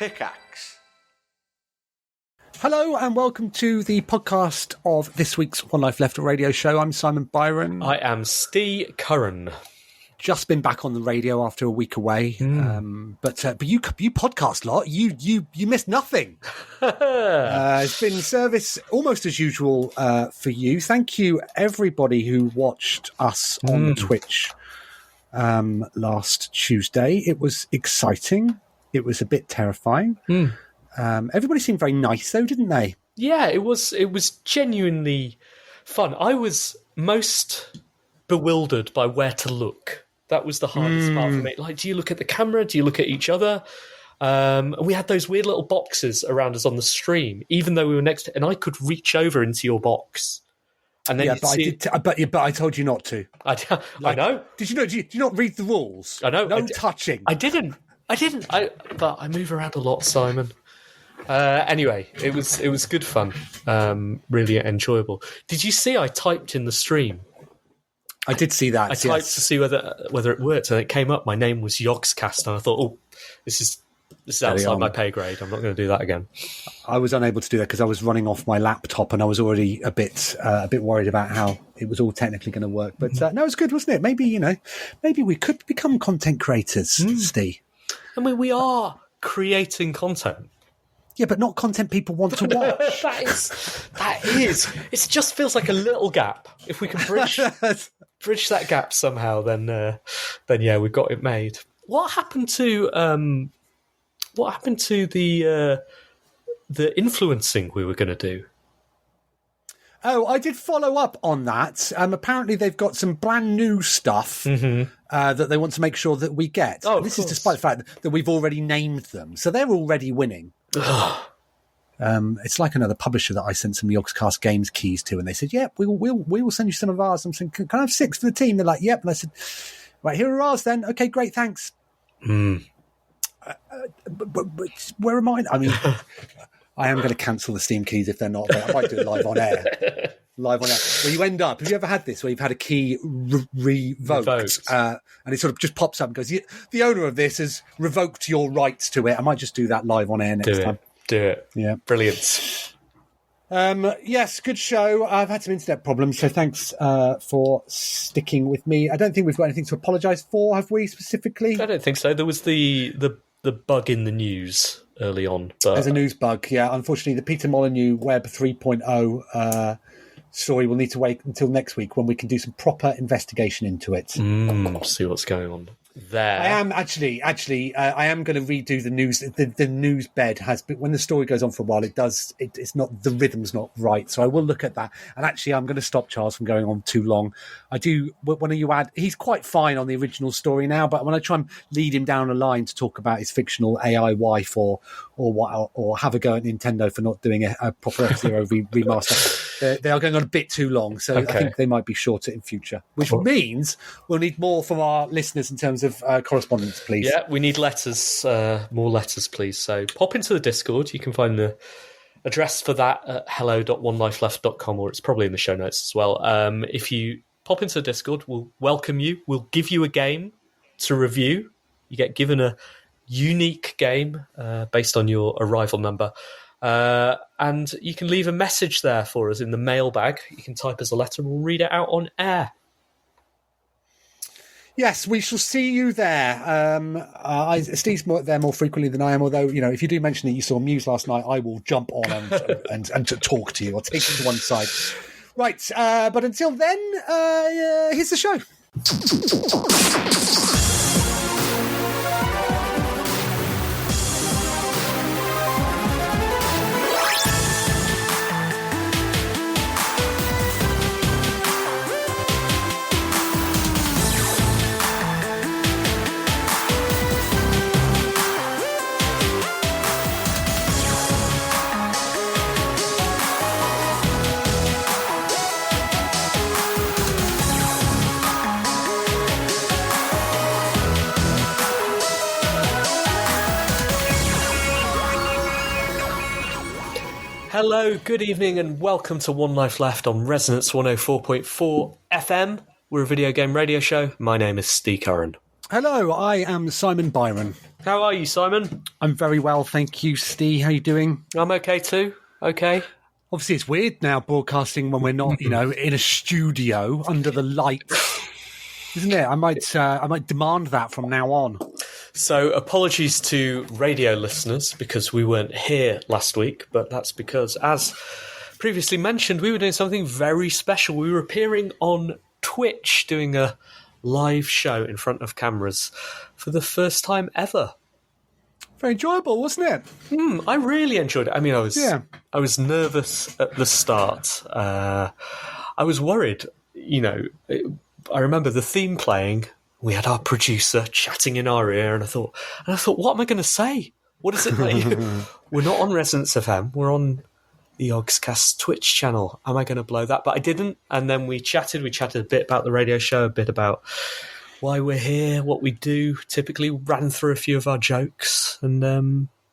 Pickaxe. Hello and welcome to the podcast of this week's One Life Left radio show. I'm Simon Byron. I am Ste Curran. Just been back on the radio after a week away, but you podcast lot. You missed nothing. It's been service almost as usual for you. Thank you everybody who watched us on Twitch last Tuesday. It was exciting. It was a bit terrifying. Everybody seemed very nice though, didn't they? Yeah, it was genuinely fun. I was most bewildered by where to look. That was the hardest part for me. Like, do you look at the camera? Do you look at each other? And we had those weird little boxes around us on the stream, even though we were next to, and I could reach over into your box. And then but I told you not to. I know. Did you know? Did you not read the rules? I know. No touching. I didn't. But I move around a lot, Simon. Anyway, it was good fun. Really enjoyable. Did you see I typed in the stream? I did see that. I typed to see whether it worked, and it came up. My name was Yogscast, and I thought, oh, this is outside my pay grade. I'm not going to do that again. I was unable to do that because I was running off my laptop, and I was already a bit worried about how it was all technically going to work. But no, it was good, wasn't it? Maybe we could become content creators, Steve. I mean, we are creating content. Yeah, but not content people want to watch. that is. It just feels like a little gap. If we can bridge that gap somehow, then yeah, we've got it made. What happened to the influencing we were going to do? Oh, I did follow up on that. Apparently, they've got some brand new stuff that they want to make sure that we get. Oh, this is despite the fact that we've already named them, so they're already winning. It's like another publisher that I sent some Yogscast Games keys to, and they said, "Yeah, we will send you some of ours." I'm saying, "Can I have 6 for the team?" They're like, "Yep." And I said, "Right, here are ours then." Okay, great, thanks. But where am I? I mean, I am going to cancel the Steam keys if they're not there. I might do it live on air. Where you end up. Have you ever had this where you've had a key revoked. And it sort of just pops up and goes, "The owner of this has revoked your rights to it." I might just do that live on air next time. Do it. Yeah. Brilliant. Yes, good show. I've had some internet problems, so thanks for sticking with me. I don't think we've got anything to apologise for, have we, specifically? I don't think so. There was the bug in the news early on. But... There's a news bug, yeah. Unfortunately, the Peter Molyneux Web 3.0 story will need to wait until next week when we can do some proper investigation into it. See what's going on there. I am actually. I am going to redo the news. The news bed has been, when the story goes on for a while, it's not, the rhythm's not right. So I will look at that. And actually, I'm going to stop Charles from going on too long. I do. When you add, he's quite fine on the original story now, but when I try and lead him down a line to talk about his fictional AI wife or have a go at Nintendo for not doing a proper F-Zero remaster, they are going on a bit too long. So okay. I think they might be shorter in future, which means we'll need more from our listeners in terms of correspondence, please. Yeah, we need letters, more letters, please. So pop into the Discord. You can find the address for that at hello.onelifeleft.com, or it's probably in the show notes as well. If you pop into the Discord, we'll welcome you. We'll give you a game to review. You get given a unique game based on your arrival number. And you can leave a message there for us in the mailbag. You can type us a letter and we'll read it out on air. Yes, we shall see you there. Steve's there more frequently than I am, although, if you do mention that you saw Muse last night, I will jump on and to talk to you or take you to one side. Right, but until then, here's the show. Hello, good evening, and welcome to One Life Left on Resonance 104.4 FM. We're a video game radio show. My name is Ste Curran. Hello, I am Simon Byron. How are you, Simon? I'm very well, thank you, Steve. How you doing? I'm okay too. Okay. Obviously, it's weird now broadcasting when we're not, in a studio under the lights, isn't it? I might demand that from now on. So, apologies to radio listeners because we weren't here last week, but that's because, as previously mentioned, we were doing something very special. We were appearing on Twitch, doing a live show in front of cameras for the first time ever. Very enjoyable, wasn't it? I really enjoyed it. I mean, I was nervous at the start. I was worried. I remember the theme playing. We had our producer chatting in our ear, and I thought, what am I going to say? What is it that we're not on Resonance FM? We're on the Ogscast Twitch channel. Am I going to blow that? But I didn't. And then we chatted. We chatted a bit about the radio show, a bit about why we're here, what we do. Typically ran through a few of our jokes, and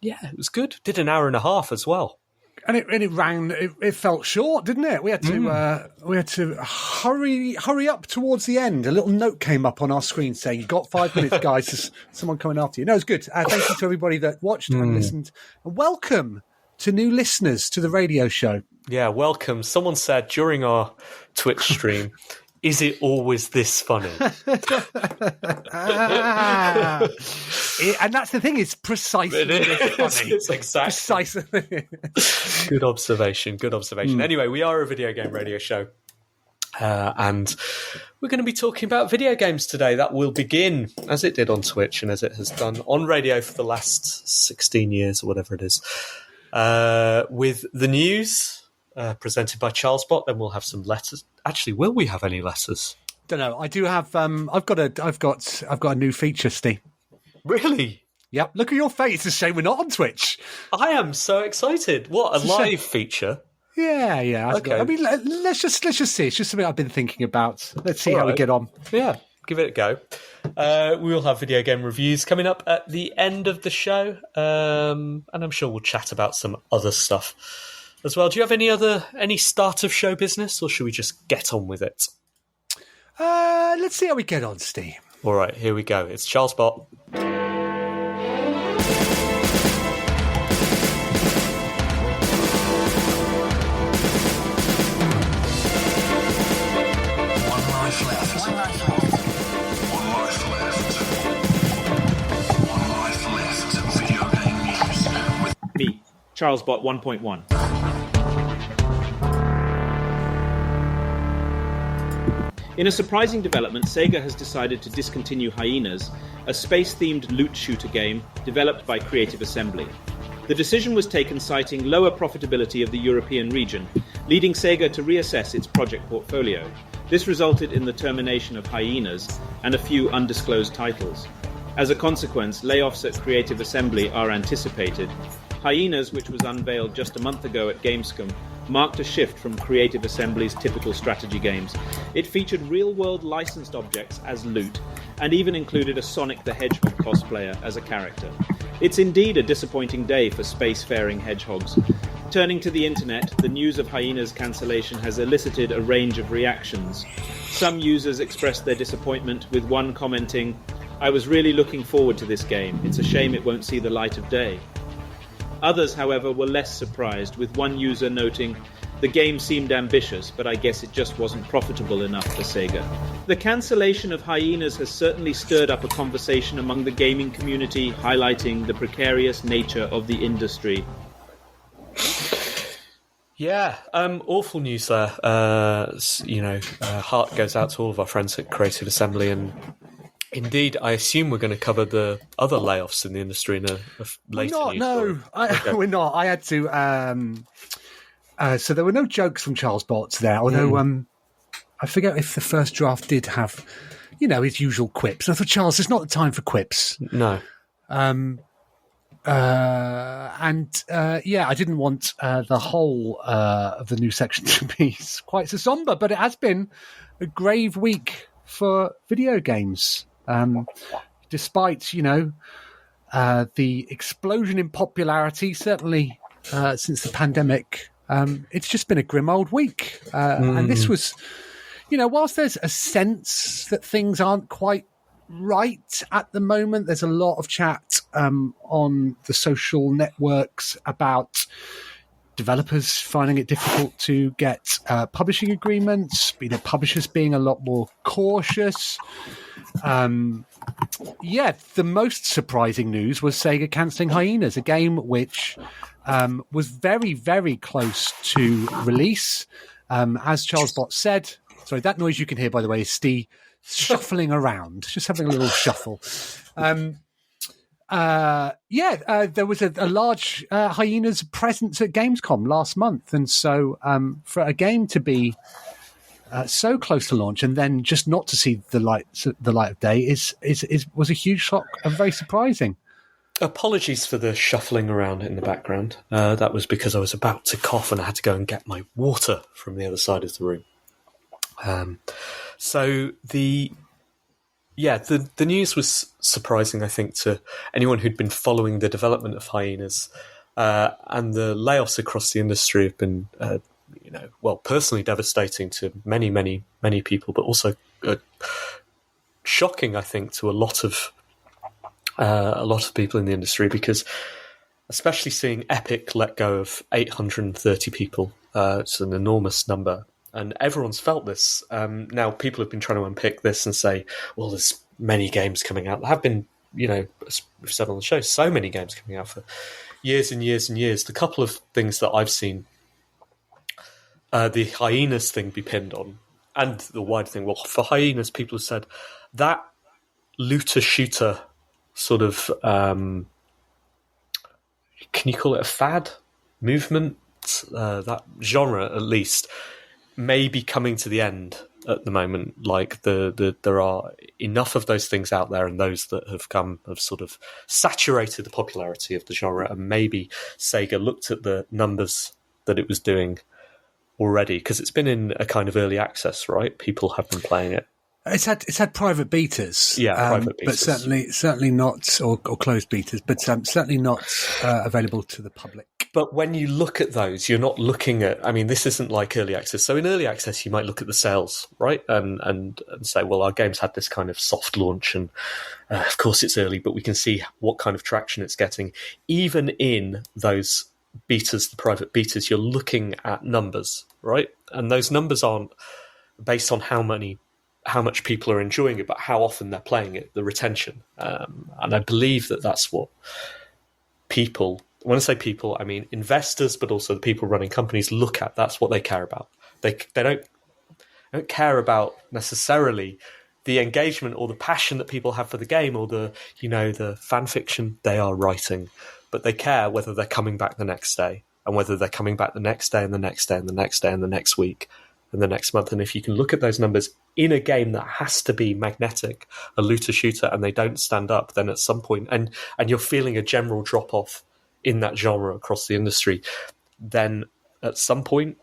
it was good. Did an hour and a half as well. And it ran. It felt short, didn't it? We had to hurry up towards the end. A little note came up on our screen saying, "You've got 5 minutes, guys. There's someone coming after you." No, it's good. Thank you to everybody that watched and listened. And welcome to new listeners to the radio show. Yeah, welcome. Someone said during our Twitch stream, "Is it always this funny?" And that's the thing, it's precisely this funny. It's exactly. Precisely. Good observation. Anyway, we are a video game radio show. And we're going to be talking about video games today. That will begin, as it did on Twitch and as it has done on radio for the last 16 years or whatever it is, with the news presented by Charlesbot. Then we'll have some letters. Actually, will we have any letters? Don't know. I do have. I've got a new feature, Steve. Really? Yep. Look at your face. It's a shame we're not on Twitch. I am so excited. What, a live feature? Yeah. Okay. I mean, let's just see. It's just something I've been thinking about. Let's see how we get on. Yeah, give it a go. We will have video game reviews coming up at the end of the show, and I'm sure we'll chat about some other stuff as well. Do you have any start of show business, or should we just get on with it? Let's see how we get on, Steve. All right, here we go. It's Charlesbot. Me, Charlesbot 1.1. In a surprising development, Sega has decided to discontinue Hyenas, a space-themed loot shooter game developed by Creative Assembly. The decision was taken citing lower profitability of the European region, leading Sega to reassess its project portfolio. This resulted in the termination of Hyenas and a few undisclosed titles. As a consequence, layoffs at Creative Assembly are anticipated. Hyenas, which was unveiled just a month ago at Gamescom, marked a shift from Creative Assembly's typical strategy games. It featured real-world licensed objects as loot, and even included a Sonic the Hedgehog cosplayer as a character. It's indeed a disappointing day for spacefaring hedgehogs. Turning to the internet, the news of Hyena's cancellation has elicited a range of reactions. Some users expressed their disappointment, with one commenting, "I was really looking forward to this game. It's a shame it won't see the light of day." Others, however, were less surprised, with one user noting, "The game seemed ambitious, but I guess it just wasn't profitable enough for Sega." The cancellation of Hyenas has certainly stirred up a conversation among the gaming community, highlighting the precarious nature of the industry. Yeah, awful news there. Heart goes out to all of our friends at Creative Assembly, and indeed, I assume we're going to cover the other layoffs in the industry in a later news story. We're not. I had to. So there were no jokes from Charles Botts there, although I forget if the first draft did have, his usual quips. And I thought, Charles, it's not the time for quips. No. I didn't want the whole of the new section to be quite so somber, but it has been a grave week for video games. Despite, the explosion in popularity, certainly since the pandemic, it's just been a grim old week. And this was, whilst there's a sense that things aren't quite right at the moment. There's a lot of chat on the social networks about developers finding it difficult to get publishing agreements, publishers being a lot more cautious. The most surprising news was Sega cancelling Hyenas, a game which was very, very close to release. As Charlesbot said, sorry, that noise you can hear, by the way, is Ste shuffling around, just having a little shuffle. There was a large Hyenas presence at Gamescom last month, and so for a game to be so close to launch and then just not to see the light of day was a huge shock and very surprising. Apologies for the shuffling around in the background. That was because I was about to cough and I had to go and get my water from the other side of the room. So the news was surprising, I think, to anyone who'd been following the development of Hyenas, and the layoffs across the industry have been, personally devastating to many, many, many people, but also shocking, I think, to a lot of people in the industry, because especially seeing Epic let go of 830 people, it's an enormous number. And everyone's felt this. Now, people have been trying to unpick this and say, well, there's many games coming out. There have been, as we've said on the show, so many games coming out for years and years and years. The couple of things that I've seen the Hyenas thing be pinned on, and the wide thing, well, for Hyenas, people have said that looter-shooter sort of, can you call it a fad? Movement? That genre, at least, may be coming to the end at the moment. Like there are enough of those things out there, and those that have sort of saturated the popularity of the genre. And maybe Sega looked at the numbers that it was doing already, because it's been in a kind of early access, right? People have been playing it. It's had private betas, private betas, but certainly not, or closed betas, but certainly not available to the public. But when you look at those, you're not looking at. I mean, this isn't like early access. So in early access, you might look at the sales, right, and say, well, our game's had this kind of soft launch, and of course it's early, but we can see what kind of traction it's getting. Even in those betas, the private betas, you're looking at numbers, right, and those numbers aren't based on how much people are enjoying it, but how often they're playing it, the retention. And I believe that's what people, when I say people, I mean investors, but also the people running companies look at. That's what they care about. They don't care about necessarily the engagement or the passion that people have for the game, or the fan fiction they are writing, but they care whether they're coming back the next day, and whether they're coming back the next day and the next day and the next day and the next week and the next month. And if you can look at those numbers in a game that has to be magnetic, a looter shooter, and they don't stand up, then at some point, and you're feeling a general drop off in that genre across the industry, then at some point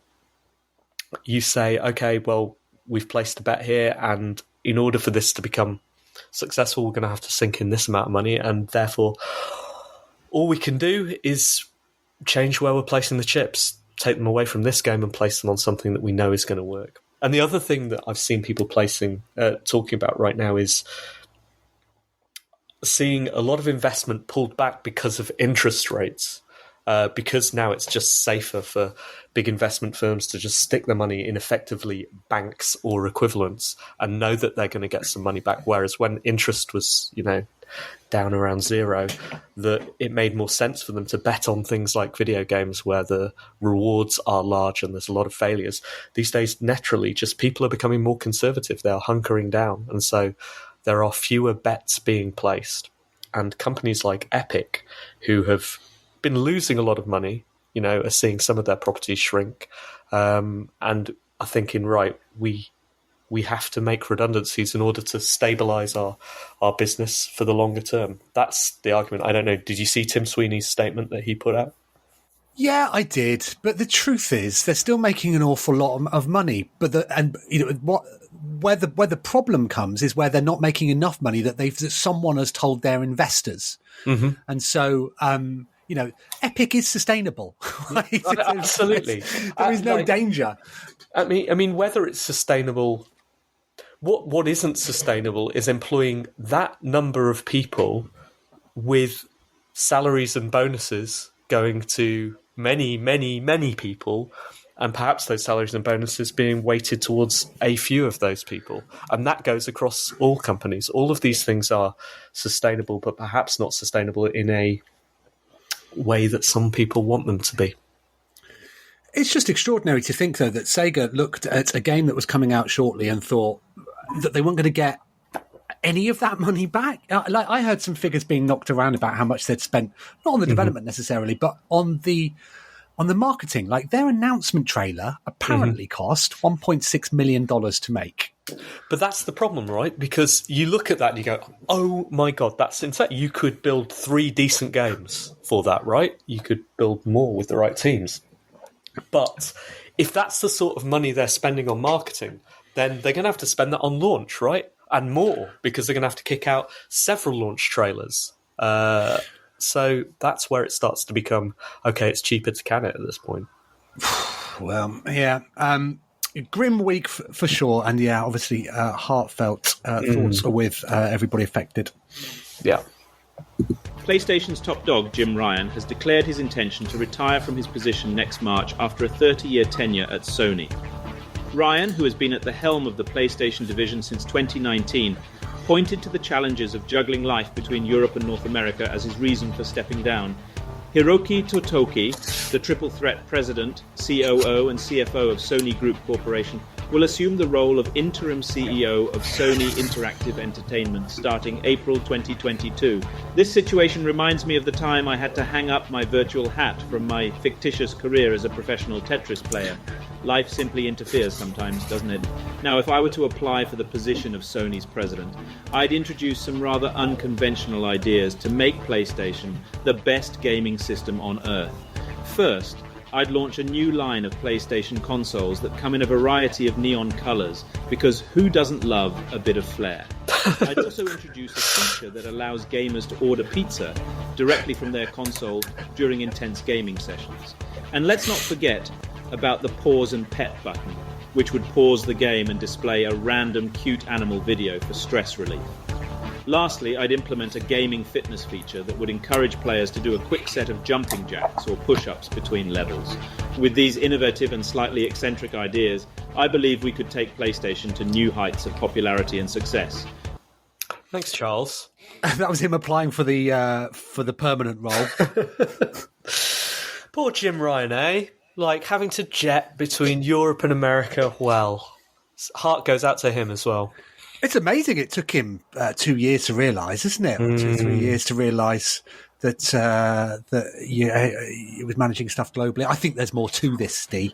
you say, okay, well, we've placed a bet here, and in order for this to become successful, we're going to have to sink in this amount of money, and therefore all we can do is change where we're placing the chips, take them away from this game and place them on something that we know is going to work. And the other thing that I've seen people talking about right now is seeing a lot of investment pulled back because of interest rates, because now it's just safer for big investment firms to just stick their money in effectively banks or equivalents and know that they're going to get some money back. Whereas when interest was, down around zero, that it made more sense for them to bet on things like video games where the rewards are large and there's a lot of failures. These days, naturally, just people are becoming more conservative. They are hunkering down. And so there are fewer bets being placed. And companies like Epic, who have been losing a lot of money, are seeing some of their properties shrink, and are thinking, right, we have to make redundancies in order to stabilise our business for the longer term. That's the argument. I don't know. Did you see Tim Sweeney's statement that he put out? Yeah, I did. But the truth is, they're still making an awful lot of money. But where the problem comes is where they're not making enough money that someone has told their investors, and so. Epic is sustainable. Right? Absolutely, there is no danger. I mean, whether it's sustainable, what isn't sustainable is employing that number of people with salaries and bonuses going to many, many, many people, and perhaps those salaries and bonuses being weighted towards a few of those people. And that goes across all companies. All of these things are sustainable, but perhaps not sustainable in a way that some people want them to be. It's just extraordinary to think, though, that Sega looked at a game that was coming out shortly and thought that they weren't going to get any of that money back. Like, I heard some figures being knocked around about how much they'd spent, not on the development necessarily, but on the marketing. Like, their announcement trailer apparently cost $1.6 million to make. But that's the problem, right? Because you look at that and you go, oh my God, that's insane. You could build 3 decent games for that, right? You could build more with the right teams. But if that's the sort of money they're spending on marketing, then they're going to have to spend that on launch, right? And more, because they're going to have to kick out several launch trailers. So that's where it starts to become, okay, it's cheaper to can it at this point. Well, yeah. Grim week for sure. And yeah, obviously heartfelt thoughts are with everybody affected. Yeah. PlayStation's top dog, Jim Ryan, has declared his intention to retire from his position next March after a 30-year tenure at Sony. Ryan, who has been at the helm of the PlayStation division since 2019, pointed to the challenges of juggling life between Europe and North America as his reason for stepping down. Hiroki Totoki, the triple threat president, COO and CFO of Sony Group Corporation, will assume the role of interim CEO of Sony Interactive Entertainment starting April 2022. This situation reminds me of the time I had to hang up my virtual hat from my fictitious career as a professional Tetris player. Life simply interferes sometimes, doesn't it? Now, if I were to apply for the position of Sony's president, I'd introduce some rather unconventional ideas to make PlayStation the best gaming system on Earth. First, I'd launch a new line of PlayStation consoles that come in a variety of neon colours, because who doesn't love a bit of flair? I'd also introduce a feature that allows gamers to order pizza directly from their console during intense gaming sessions. And let's not forget about the pause and pet button, which would pause the game and display a random cute animal video for stress relief. Lastly, I'd implement a gaming fitness feature that would encourage players to do a quick set of jumping jacks or push-ups between levels. With these innovative and slightly eccentric ideas, I believe we could take PlayStation to new heights of popularity and success. Thanks, Charles. That was him applying for the permanent role. Poor Jim Ryan, eh? Like, having to jet between Europe and America, well, heart goes out to him as well. It's amazing it took him 2 years to realise, isn't it? 2 or 3 years to realise that he was managing stuff globally. I think there's more to this, Ste.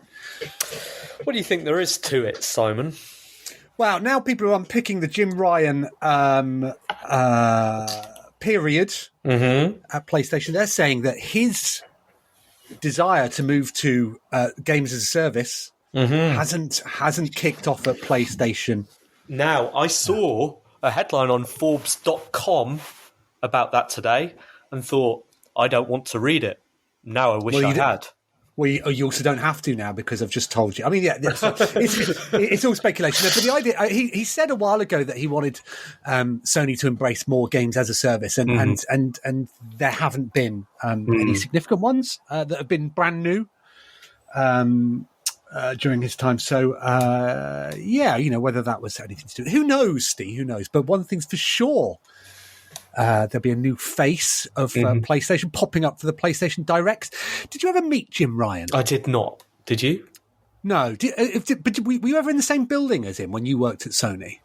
What do you think there is to it, Simon? Well, now people are unpicking the Jim Ryan period at PlayStation. They're saying that his desire to move to games as a service hasn't kicked off at PlayStation. Now, I saw a headline on Forbes.com about that today and thought, I don't want to read it. Now I wish I had. Well, you also don't have to now because I've just told you. I mean, yeah, it's all speculation. But the idea, he said a while ago that he wanted Sony to embrace more games as a service, and there haven't been any significant ones that have been brand new during his time. So, yeah, whether that was anything to do. Who knows, Steve? Who knows? But one thing's for sure. There'll be a new face of PlayStation popping up for the PlayStation Directs. Did you ever meet Jim Ryan? I did not. Did you? No. But were you ever in the same building as him when you worked at Sony?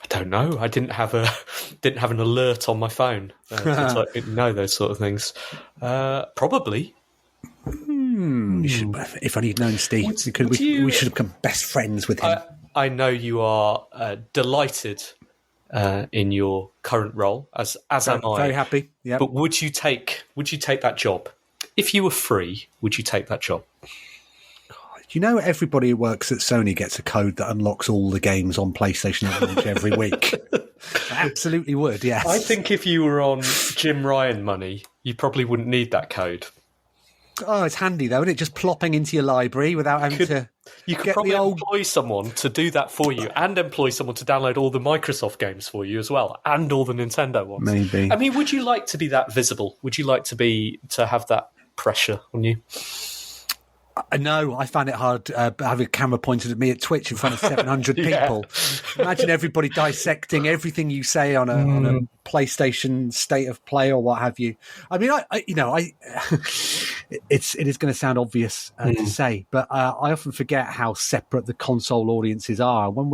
I don't know. I didn't have an alert on my phone to know those sort of things. Probably. We should, if only you'd known Steve, we should have become best friends with him. I know you are delighted in your current role, as am I. Very happy. Yeah. But would you take that job if you were free? Would you take that job? Do you know everybody who works at Sony gets a code that unlocks all the games on PlayStation at launch every week? I absolutely would. Yes. I think if you were on Jim Ryan money, you probably wouldn't need that code. Oh, it's handy though, isn't it? Just plopping into your library without having to. You could get probably the old. employ someone to do that for you, and employ someone to download all the Microsoft games for you as well, and all the Nintendo ones. Maybe. I mean, would you like to be that visible? Would you like to have that pressure on you? No, I found it hard having a camera pointed at me at Twitch in front of 700 people. Imagine everybody dissecting everything you say on a PlayStation State of Play or what have you. I mean, it is going to sound obvious to say, but I often forget how separate the console audiences are. When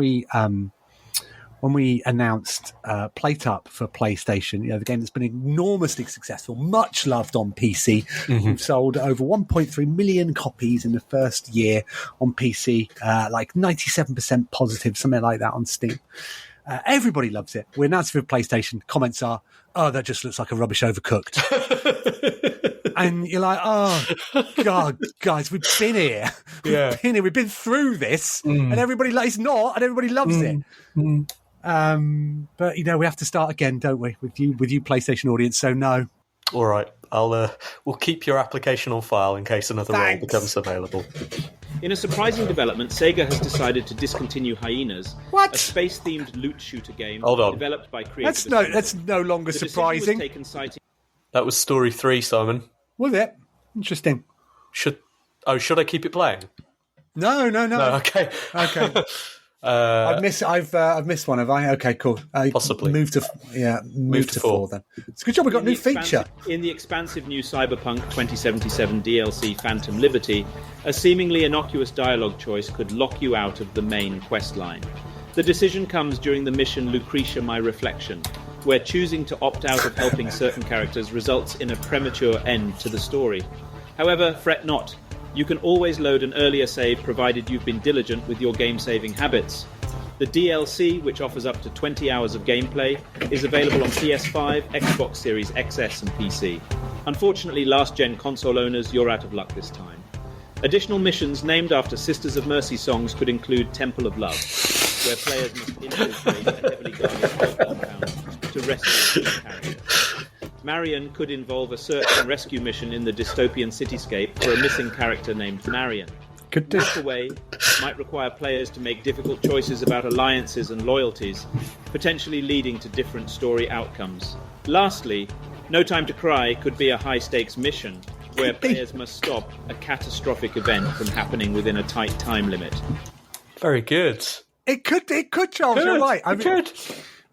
we announced PlayTup for PlayStation, the game that's been enormously successful, much loved on PC. We've sold over 1.3 million copies in the first year on PC, like 97% positive, something like that on Steam. Everybody loves it. We announced it for PlayStation. Comments are, "Oh, that just looks like a rubbish overcooked." And you're like, "Oh, God, guys, we've been here. We've been through this, and everybody it's not, and everybody loves it." But we have to start again, don't we? With you, PlayStation audience. So no. All right, we'll keep your application on file in case another role becomes available. In a surprising development, Sega has decided to discontinue Hyenas, a space-themed loot shooter game developed by creative. That's no longer surprising. That was story 3, Simon. Was it? Interesting. Should I keep it playing? No. Okay. I've missed one, have I? Okay, cool. Possibly. Move to 4 then. It's a good job we got a new feature. In the expansive new Cyberpunk 2077 DLC Phantom Liberty, a seemingly innocuous dialogue choice could lock you out of the main quest line. The decision comes during the mission Lucretia My Reflection, where choosing to opt out of helping certain characters results in a premature end to the story. However, fret not. You can always load an earlier save provided you've been diligent with your game-saving habits. The DLC, which offers up to 20 hours of gameplay, is available on PS5, Xbox Series XS and PC. Unfortunately, last-gen console owners, you're out of luck this time. Additional missions named after Sisters of Mercy songs could include Temple of Love, where players must infiltrate a heavily guarded compound to rescue a character. Marion could involve a search and rescue mission in the dystopian cityscape for a missing character named Marion. Walkaway might require players to make difficult choices about alliances and loyalties, potentially leading to different story outcomes. Lastly, No Time to Cry could be a high-stakes mission, where players must stop a catastrophic event from happening within a tight time limit. Very good. It could, Charles, you're right. I mean,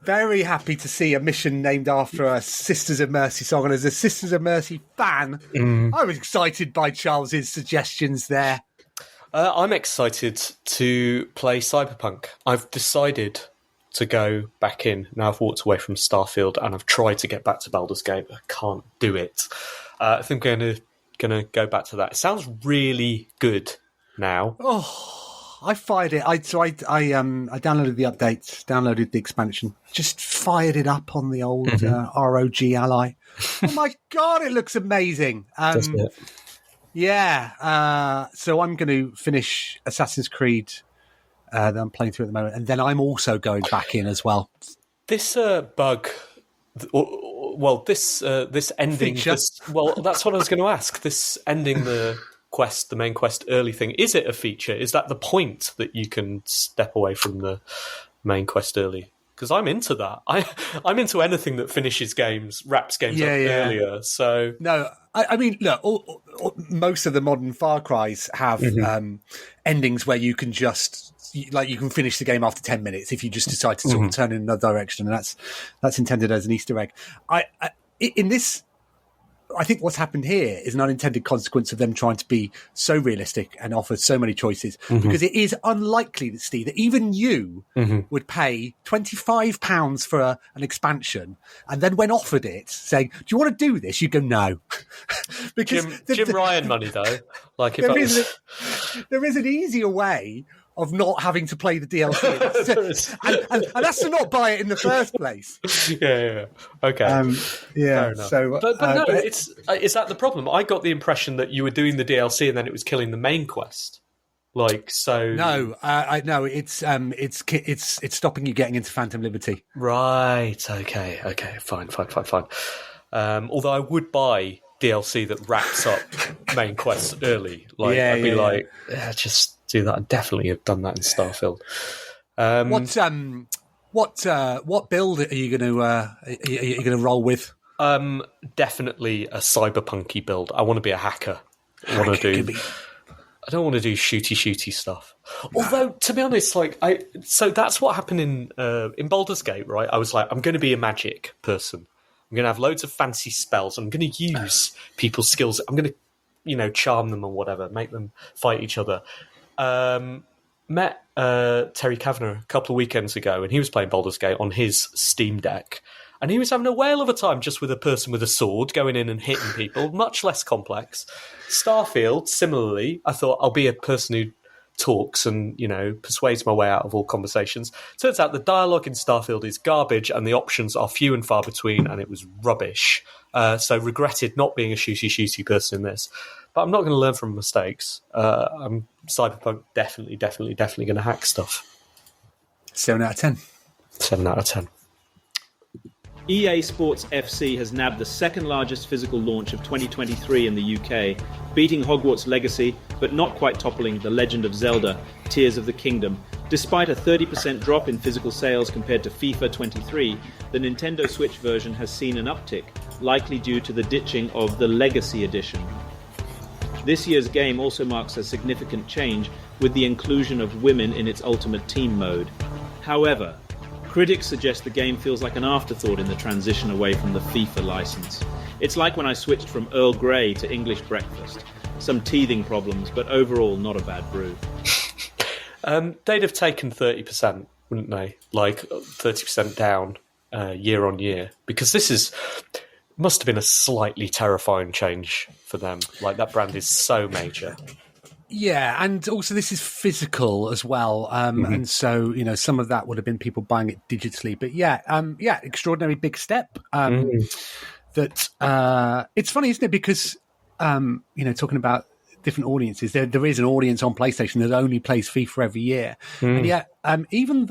very happy to see a mission named after a Sisters of Mercy song, and as a Sisters of Mercy fan, I was excited by Charles's suggestions there. I'm excited to play Cyberpunk. I've decided to go back in. Now I've walked away from Starfield, and I've tried to get back to Baldur's Gate, but I can't do it. I think I'm going to go back to that. It sounds really good now. I fired it. I downloaded the updates, downloaded the expansion, just fired it up on the old ROG Ally. Oh my God, it looks amazing. Doesn't it? Yeah. So I'm going to finish Assassin's Creed that I'm playing through at the moment, and then I'm also going back in as well. This bug, this ending. That's what I was going to ask. This ending the main quest early thing, is it a feature? Is that the point that you can step away from the main quest early? Because I'm into that. I'm into anything that finishes games, wraps games up earlier. So no, I mean, look, most of the modern Far Crys have endings where you can just you can finish the game after 10 minutes if you just decide to sort of turn in another direction, and that's intended as an Easter egg. In this, I think what's happened here is an unintended consequence of them trying to be so realistic and offer so many choices, because it is unlikely that, Steve, that even you would pay £25 for an expansion, and then when offered it, saying, "Do you want to do this?" You go, "No." Because Jim Ryan money, though. Like there is an easier way of not having to play the DLC, and that's to not buy it in the first place. Yeah. Okay. Fair enough. So, but no, is that the problem? I got the impression that you were doing the DLC and then it was killing the main quest. Like so. No, it's stopping you getting into Phantom Liberty. Right. Okay. Fine. Although I would buy DLC that wraps up main quests early. Like, I'd be just do that. I'd definitely have done that in Starfield. What build are you going to roll with? Definitely a cyberpunky build. I want to be a hacker. I don't want to do shooty stuff. Although, to be honest, so that's what happened in Baldur's Gate, right? I was like, I'm going to be a magic person. I'm going to have loads of fancy spells. I'm going to use people's skills. I'm going to, charm them or whatever, make them fight each other. Met Terry Kavanagh a couple of weekends ago, and he was playing Baldur's Gate on his Steam Deck. And he was having a whale of a time just with a person with a sword going in and hitting people, much less complex. Starfield, similarly, I thought I'll be a person who talks and, persuades my way out of all conversations. Turns out the dialogue in Starfield is garbage and the options are few and far between, and it was rubbish. So regretted not being a shooty person in this. But I'm not going to learn from mistakes. I'm Cyberpunk definitely going to hack stuff. 7 out of 10. 7 out of 10. EA Sports FC has nabbed the second largest physical launch of 2023 in the UK, beating Hogwarts Legacy, but not quite toppling The Legend of Zelda, Tears of the Kingdom. Despite a 30% drop in physical sales compared to FIFA 23, the Nintendo Switch version has seen an uptick, likely due to the ditching of the Legacy Edition. This year's game also marks a significant change with the inclusion of women in its Ultimate Team mode. However, critics suggest the game feels like an afterthought in the transition away from the FIFA license. It's like when I switched from Earl Grey to English breakfast. Some teething problems, but overall not a bad brew. They'd have taken 30%, wouldn't they? Like 30% down year on year. Because this must have been a slightly terrifying change for them. Like, that brand is so major. Yeah, and also this is physical as well, and so some of that would have been people buying it digitally. But extraordinary big step. That it's funny, isn't it? Because talking about different audiences, there is an audience on PlayStation that only plays FIFA every year, and yet even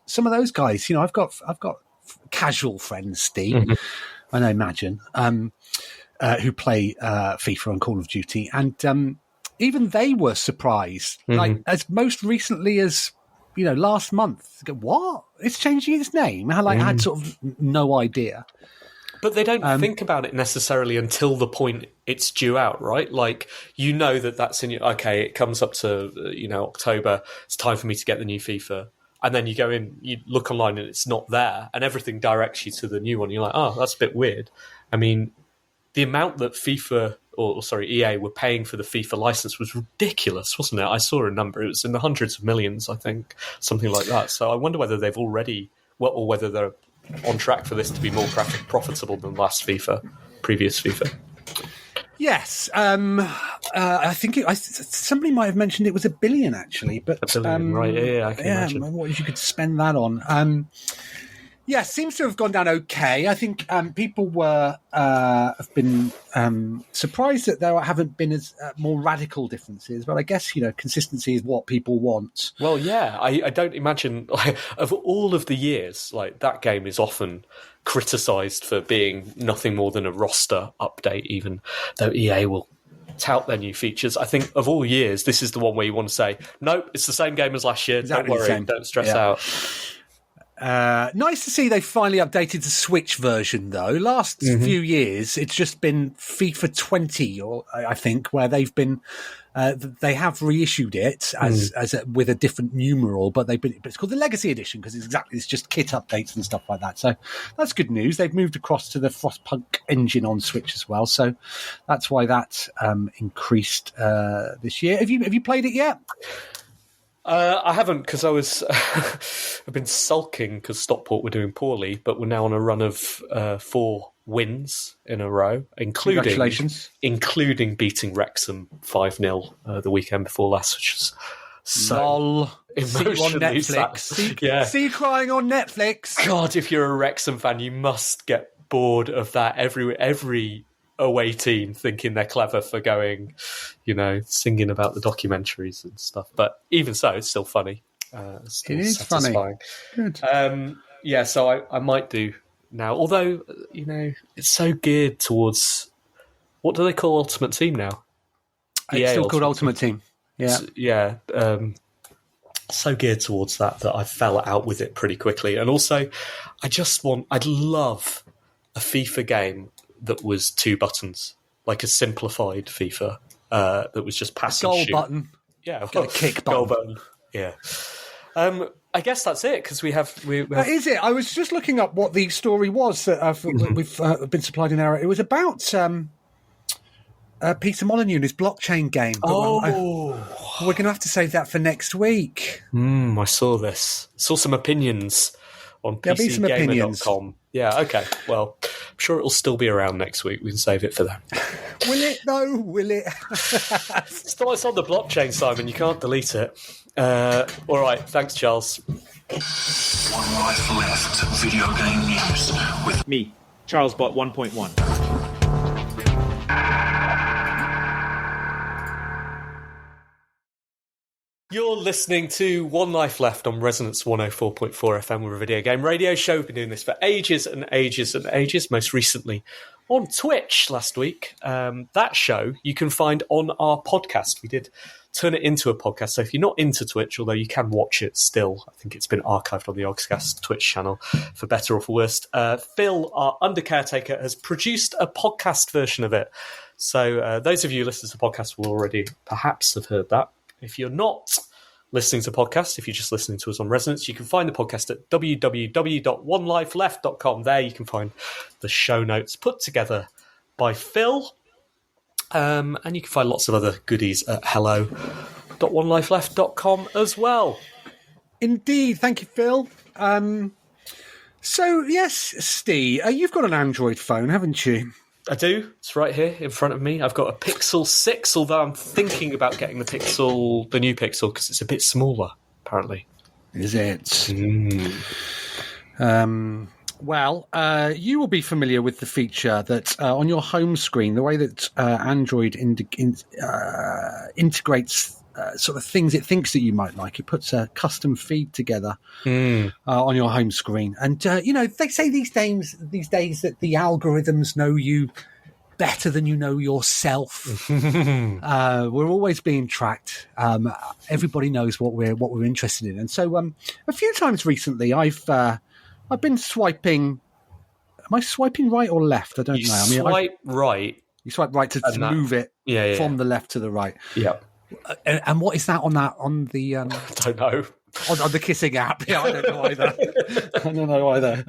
some of those guys, I've got casual friends, Steve, I imagine, who play FIFA and Call of Duty, and even they were surprised, like as most recently as last month. What? It's changing its name? I had sort of no idea. But they don't think about it necessarily until the point it's due out, right? Like, that's in your... Okay, it comes up to, October. It's time for me to get the new FIFA. And then you go in, you look online and it's not there. And everything directs you to the new one. You're like, oh, that's a bit weird. I mean, the amount that EA were paying for the FIFA license was ridiculous, wasn't it? I saw a number. It was in the hundreds of millions, I think, something like that. So I wonder whether they've already... or whether they're on track for this to be more profitable than previous FIFA. Yes, I think somebody might have mentioned it was $1 billion actually, but $1 billion, right? Yeah, I can imagine. What you could spend that on. Seems to have gone down okay. I think people have been surprised that there haven't been as more radical differences, but I guess consistency is what people want. Well, yeah, I don't imagine of all of the years, like, that game is often criticised for being nothing more than a roster update, even though EA will tout their new features. I think of all years, this is the one where you want to say, nope, it's the same game as last year. Exactly, don't worry, don't stress out. Nice to see they finally updated the Switch version, though. Last few years, it's just been FIFA 20, or I think, where they've been. They have reissued it as with a different numeral, but it's called the Legacy Edition because it's just kit updates and stuff like that. So that's good news. They've moved across to the Frostpunk engine on Switch as well, so that's why that increased this year. Have you played it yet? I haven't, because I've been sulking because Stockport were doing poorly, but we're now on a run of 4 wins in a row, including beating Wrexham 5-0 the weekend before last, which was so emotionally sad. See you crying on Netflix. God, if you're a Wrexham fan, you must get bored of that every away team thinking they're clever for going, singing about the documentaries and stuff. But even so, it's still funny. It is satisfying. Funny. Good. So I might do now. Although, it's so geared towards What do they call Ultimate Team now? It's still called Ultimate Team. Yeah. So geared towards that I fell out with it pretty quickly. And also, I'd love a FIFA game that was 2 buttons, like a simplified FIFA that was just pass and goal shoot. Button. Yeah, a kick goal button. Yeah. I guess that's it because we have. Is it? I was just looking up what the story was that we've been supplied in our. It was about Peter Molyneux and his blockchain game. We're going to have to save that for next week. I saw this. Saw some opinions on PCGamer.com. Yeah, okay. Well, I'm sure it'll still be around next week. We can save it for then. Will it, though? Will it? It's on the blockchain, Simon. You can't delete it. All right. Thanks, Charles. One Life Left video game news with me, Charlesbot 1.1. You're listening to One Life Left on Resonance 104.4 FM. We're a video game radio show. We've been doing this for ages and ages and ages, most recently on Twitch last week. That show you can find on our podcast. We did turn it into a podcast, so if you're not into Twitch, although you can watch it still, I think it's been archived on the Oxcast Twitch channel, for better or for worse. Phil, our under caretaker, has produced a podcast version of it. So those of you who listen to the podcast will already perhaps have heard that. If you're not listening to podcasts, if you're just listening to us on Resonance, you can find the podcast at www.onelifeleft.com. There you can find the show notes put together by Phil. And you can find lots of other goodies at hello.onelifeleft.com as well. Indeed. Thank you, Phil. So, yes, Ste, you've got an Android phone, haven't you? I do. It's right here in front of me. I've got a Pixel 6, although I'm thinking about getting the new Pixel, because it's a bit smaller, apparently. Is it? Well, you will be familiar with the feature that on your home screen, the way that Android integrates sort of things it thinks that you might like. It puts a custom feed together on your home screen. And, they say these days that the algorithms know you better than you know yourself. We're always being tracked. Everybody knows what we're interested in. And so a few times recently, I've been swiping. Am I swiping right or left? I don't know. Swipe right. You swipe right to move it from the left to the right. Yeah. And what is that on the? I don't know. On the kissing app. Yeah, I don't know either.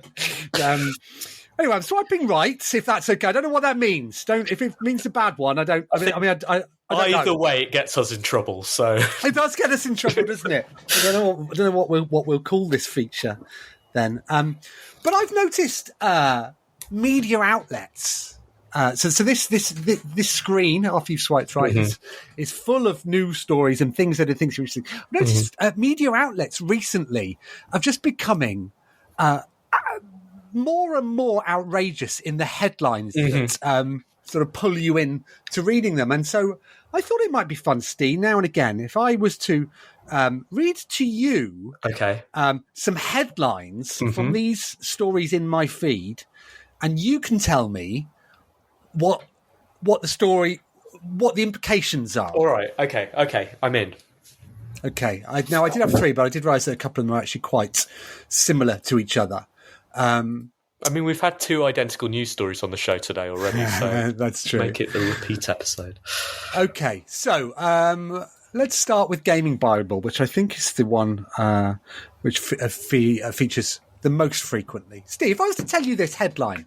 Anyway, I'm swiping right. If that's okay, I don't know what that means. If it means a bad one, I don't. I don't Either know. way, it gets us in trouble. So it does get us in trouble, doesn't it? I don't know what we'll call this feature then. But I've noticed media outlets. So this screen after you've swiped right is full of news stories and things that are things you're interested in. I've noticed media outlets recently are just becoming more and more outrageous in the headlines that sort of pull you in to reading them. And so I thought it might be fun, Steve, now and again, if I was to read to you some headlines from these stories in my feed, and you can tell me what the implications are. All right. Okay. I'm in. Okay. I did have 3, but I did realise that a couple of them are actually quite similar to each other. We've had 2 identical news stories on the show today already, so that's true. Make it a repeat episode. Okay. So let's start with Gaming Bible, which I think is the one which features the most frequently. Steve, if I was to tell you this headline.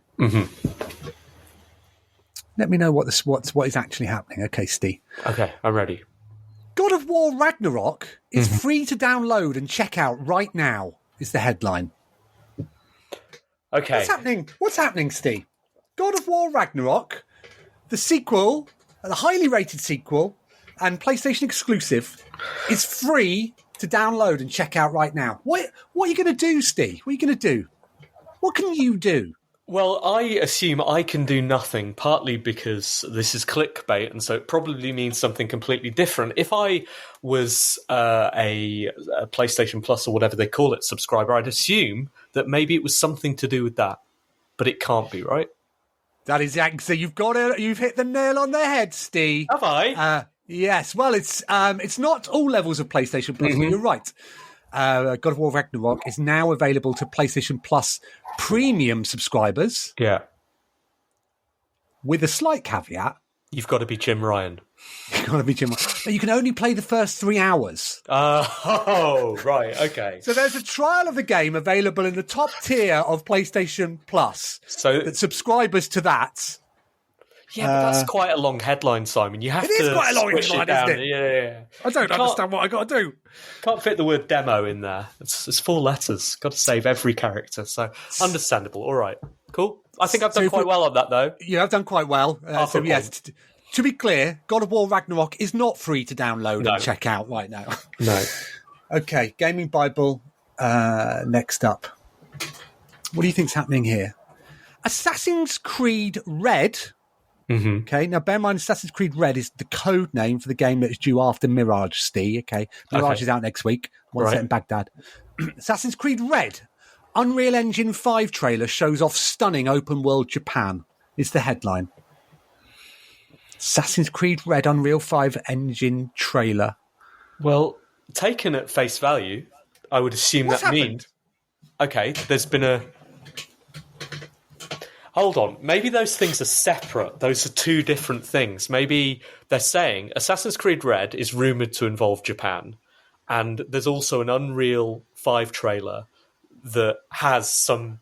Let me know what is actually happening. Okay, Steve. Okay, I'm ready. God of War Ragnarok is free to download and check out right now, is the headline. Okay. What's happening, Steve? God of War Ragnarok, the sequel, the highly rated sequel, and PlayStation exclusive, is free to download and check out right now. What are you going to do, Steve? What are you going to do? What can you do? Well, I assume I can do nothing, partly because this is clickbait, and so it probably means something completely different. If I was a PlayStation Plus or whatever they call it subscriber, I'd assume that maybe it was something to do with that. But it can't be, right? That is so you've got it. You've hit the nail on the head, Steve. Have I? Yes. Well, it's not all levels of PlayStation Plus, but you're right. God of War Ragnarok is now available to PlayStation Plus premium subscribers. Yeah. With a slight caveat. You've got to be Jim Ryan. You've got to be Jim Ryan. But you can only play the first 3 hours. Oh, right. Okay. So there's a trial of the game available in the top tier of PlayStation Plus. So that subscribers to that. Yeah, but that's quite a long headline, Simon. You have to. It is quite a long headline, isn't it? Yeah. I don't understand what I got to do. Can't fit the word demo in there. It's 4 letters. Got to save every character. So understandable. All right. Cool. I think I've done quite well on that, though. You have done quite well. So yes, to be clear, God of War Ragnarok is not free to download and check out right now. No. Okay, Gaming Bible. Next up, what do you think's happening here? Assassin's Creed Red. Mm-hmm. Okay, now bear in mind, Assassin's Creed Red is the code name for the game that is due after Mirage, Ste. Okay, Mirage is out next week. One set in Baghdad. Assassin's Creed Red. Unreal Engine 5 trailer shows off stunning open world Japan. Is the headline. Assassin's Creed Red Unreal 5 engine trailer. Well, taken at face value, I would assume that means... Okay, there's been a... Hold on, maybe those things are separate. Those are 2 different things. Maybe they're saying Assassin's Creed Red is rumoured to involve Japan, and there's also an Unreal 5 trailer that has some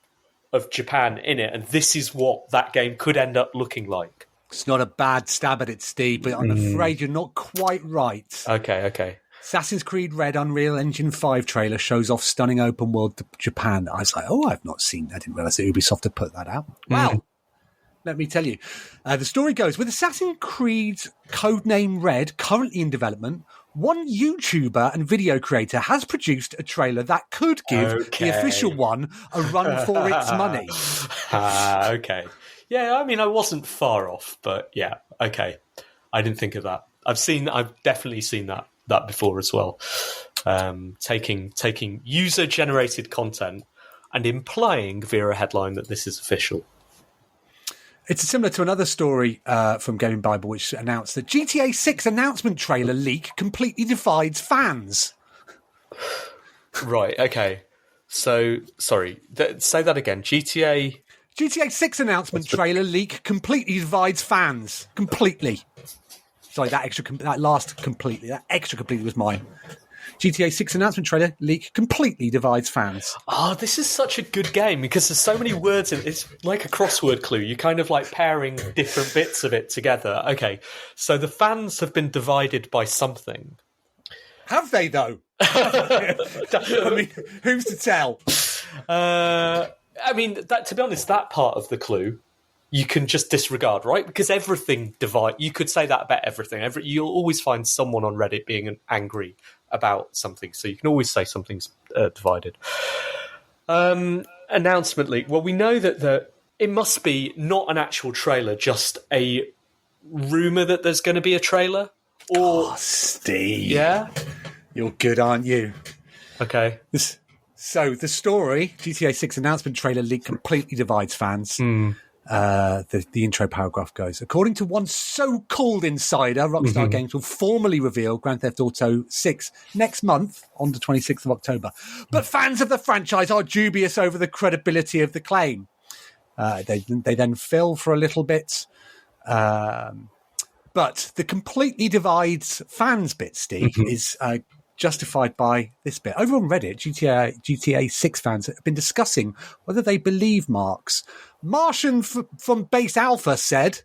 of Japan in it, and this is what that game could end up looking like. It's not a bad stab at it, Steve, but I'm afraid you're not quite right. Okay. Assassin's Creed Red Unreal Engine 5 trailer shows off stunning open world Japan. I was like, I've not seen that. I didn't realise that Ubisoft had put that out. Well, let me tell you. The story goes, with Assassin's Creed's codename Red currently in development, one YouTuber and video creator has produced a trailer that could give the official one a run for its money. Okay. Yeah, I mean, I wasn't far off, but yeah, okay. I didn't think of that. I've definitely seen that before as well. Taking user-generated content and implying via a headline that this is official. It's similar to another story from Gaming Bible, which announced that GTA 6 announcement trailer leak completely divides fans. Right, okay. So, sorry, say that again. GTA 6 announcement trailer leak completely divides fans. Completely. Sorry, that extra completely was mine. GTA 6 announcement trailer leak completely divides fans. Oh, this is such a good game because there's so many words in it. It's like a crossword clue. You're kind of like pairing different bits of it together. Okay, so the fans have been divided by something. Have they, though? I mean, who's to tell? I mean, to be honest, that part of the clue you can just disregard, right? Because everything you could say that about everything. You'll always find someone on Reddit being angry about something, so you can always say something's divided. Announcement leak. Well, we know that it must be not an actual trailer, just a rumour that there's going to be a trailer. Or Steve. Yeah? You're good, aren't you? Okay. So the story, GTA 6 announcement trailer leak completely divides fans. The intro paragraph goes, according to one so-called insider, Rockstar Games will formally reveal Grand Theft Auto 6 next month on the 26th of October. But fans of the franchise are dubious over the credibility of the claim. They then fill for a little bit. But the completely divides fans bit, Steve, is justified by this bit. Over on Reddit, GTA 6 fans have been discussing whether they believe Marks. Martian from Base Alpha said,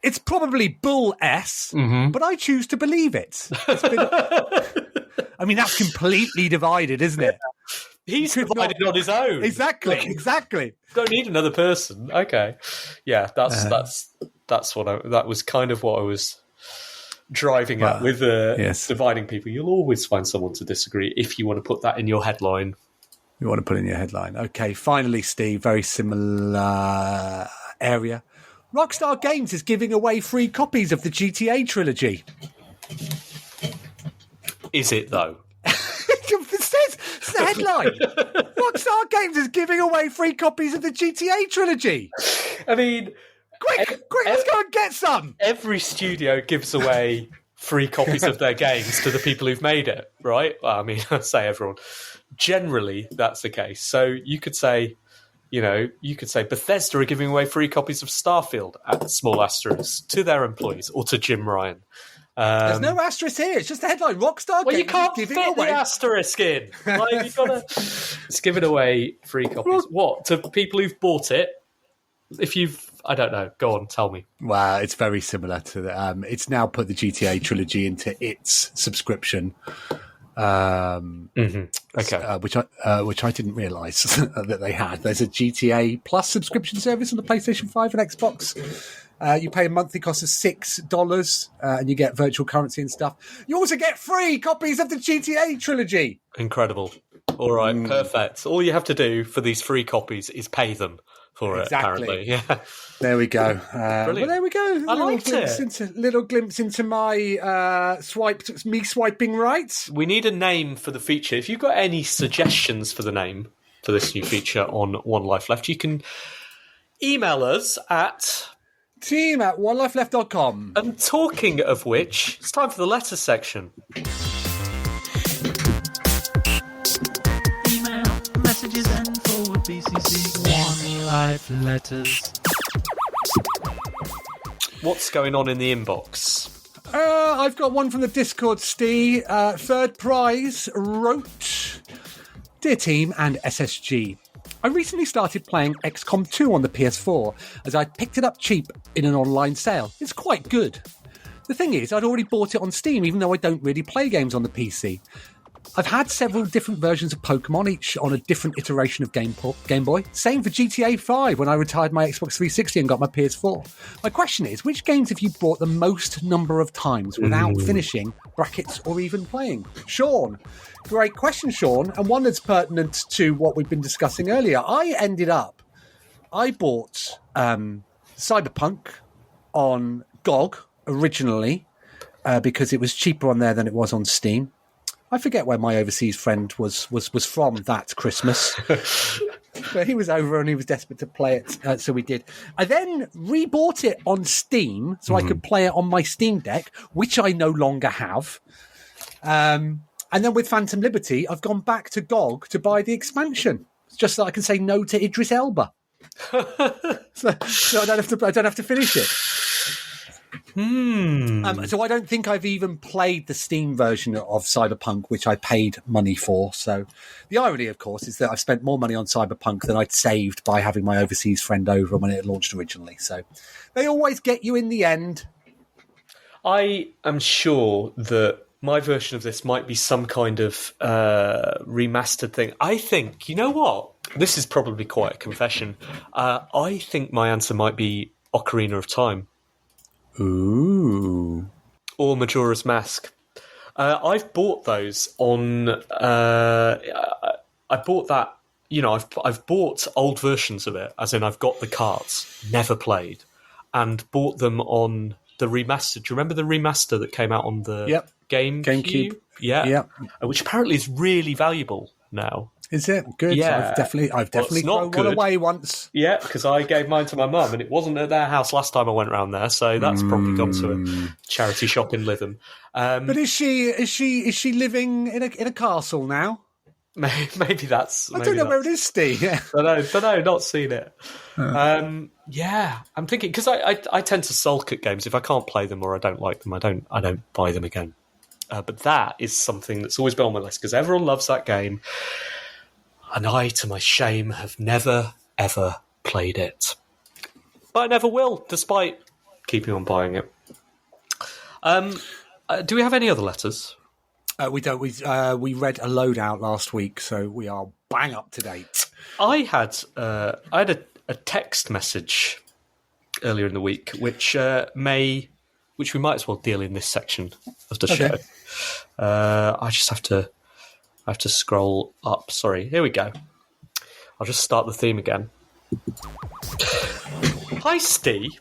it's probably bull S, but I choose to believe it. I mean, that's completely divided, isn't it? He's divided on his own. Exactly. Don't need another person. Okay. Yeah, that's what that was kind of what I was driving at with dividing people. You'll always find someone to disagree if you want to put that in your headline. You want to put in your headline. Okay, finally, Steve, very similar area. Rockstar Games is giving away free copies of the GTA trilogy. Is it, though? It's the headline. Rockstar Games is giving away free copies of the GTA trilogy. I mean, quick, let's go and get some. Every studio gives away free copies of their games to the people who've made it, right? Well, I mean, I say everyone. Generally, that's the case. So you could say, Bethesda are giving away free copies of Starfield at small asterisk to their employees or to Jim Ryan. There's no asterisk here. It's just the headline. Rockstar Well, you Games can't giving fit away the asterisk in. Like, you've got to... It's giving away free copies. What? To people who've bought it? If you've... I don't know. Go on, tell me. Well, it's very similar to the... it's now put the GTA trilogy into its subscription. Okay. Which I didn't realise that they had. There's a GTA Plus subscription service on the PlayStation 5 and Xbox. You pay a monthly cost of $6, and you get virtual currency and stuff. You also get free copies of the GTA trilogy. Incredible. All right, perfect. All you have to do for these free copies is pay them for it, apparently. Yeah. There we go. Brilliant. Well, there we go. I liked it. Little glimpse into my swiping right. We need a name for the feature. If you've got any suggestions for the name for this new feature on One Life Left, you can email us at team@onelifeleft.com. And talking of which, it's time for the letter section. Email, messages and forward BCC. One Life Letters. What's going on in the inbox? I've got one from the Discord, Ste. Third Prize wrote, Dear team and SSG, I recently started playing XCOM 2 on the PS4 as I picked it up cheap in an online sale. It's quite good. The thing is, I'd already bought it on Steam, even though I don't really play games on the PC. I've had several different versions of Pokemon, each on a different iteration of Game Boy. Same for GTA 5 when I retired my Xbox 360 and got my PS4. My question is, which games have you bought the most number of times without finishing, brackets, or even playing? Sean. Great question, Sean, and one that's pertinent to what we've been discussing earlier. I bought Cyberpunk on GOG originally because it was cheaper on there than it was on Steam. I forget where my overseas friend was from that Christmas. But he was over and he was desperate to play it, so we did. I then rebought it on Steam so I could play it on my Steam Deck, which I no longer have. And then with Phantom Liberty, I've gone back to GOG to buy the expansion, just so I can say no to Idris Elba. so I don't have to finish it. So I don't think I've even played the Steam version of Cyberpunk, which I paid money for. So the irony, of course, is that I've spent more money on Cyberpunk than I'd saved by having my overseas friend over when it launched originally. So they always get you in the end. I am sure that my version of this might be some kind of remastered thing. I think, you know what? This is probably quite a confession. I think my answer might be Ocarina of Time. Ooh. Or Majora's Mask. I've bought those on... I bought that... You know, I've bought old versions of it, as in I've got the carts, never played, and bought them on the remaster. Do you remember the remaster that came out on the GameCube? Yeah. Which apparently is really valuable now. Is it? Good. Yeah. I've definitely thrown one away once. Yeah, because I gave mine to my mum, and it wasn't at their house last time I went around there, so that's probably gone to a charity shop in Lytham. But is she living in a castle now? Maybe that's. I don't know where it is, Steve. Yeah. Don't know, not seen it. Yeah, I'm thinking because I tend to sulk at games if I can't play them or I don't like them. I don't buy them again. But that is something that's always been on my list because everyone loves that game. And I, to my shame, have never, ever played it. But I never will, despite keeping on buying it. Do we have any other letters? We don't. We read a load out last week, so we are bang up to date. I had a text message earlier in the week, which we might as well deal in this section of the show. I just have to scroll up. Sorry, here we go. I'll just start the theme again. Hi, Ste.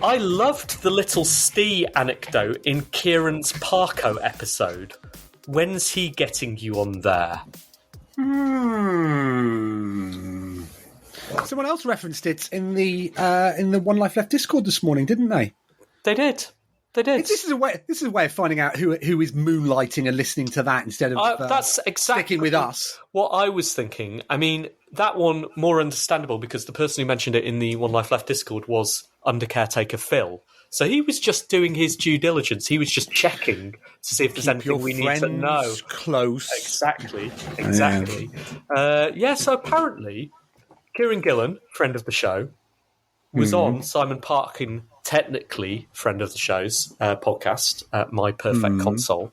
I loved the little Ste anecdote in Kieran's Parko episode. When's he getting you on there? Someone else referenced it in the One Life Left Discord this morning, didn't they? They did. This is a way of finding out who is moonlighting and listening to that instead of that's exactly sticking with us. What I was thinking. I mean, that one more understandable because the person who mentioned it in the One Life Left Discord was under caretaker Phil. So he was just doing his due diligence. He was just checking to see if there's anything we need to know. Close. Exactly. So apparently, Kieran Gillen, friend of the show, was on Simon Parkin, technically friend of the show's podcast, My Perfect Console.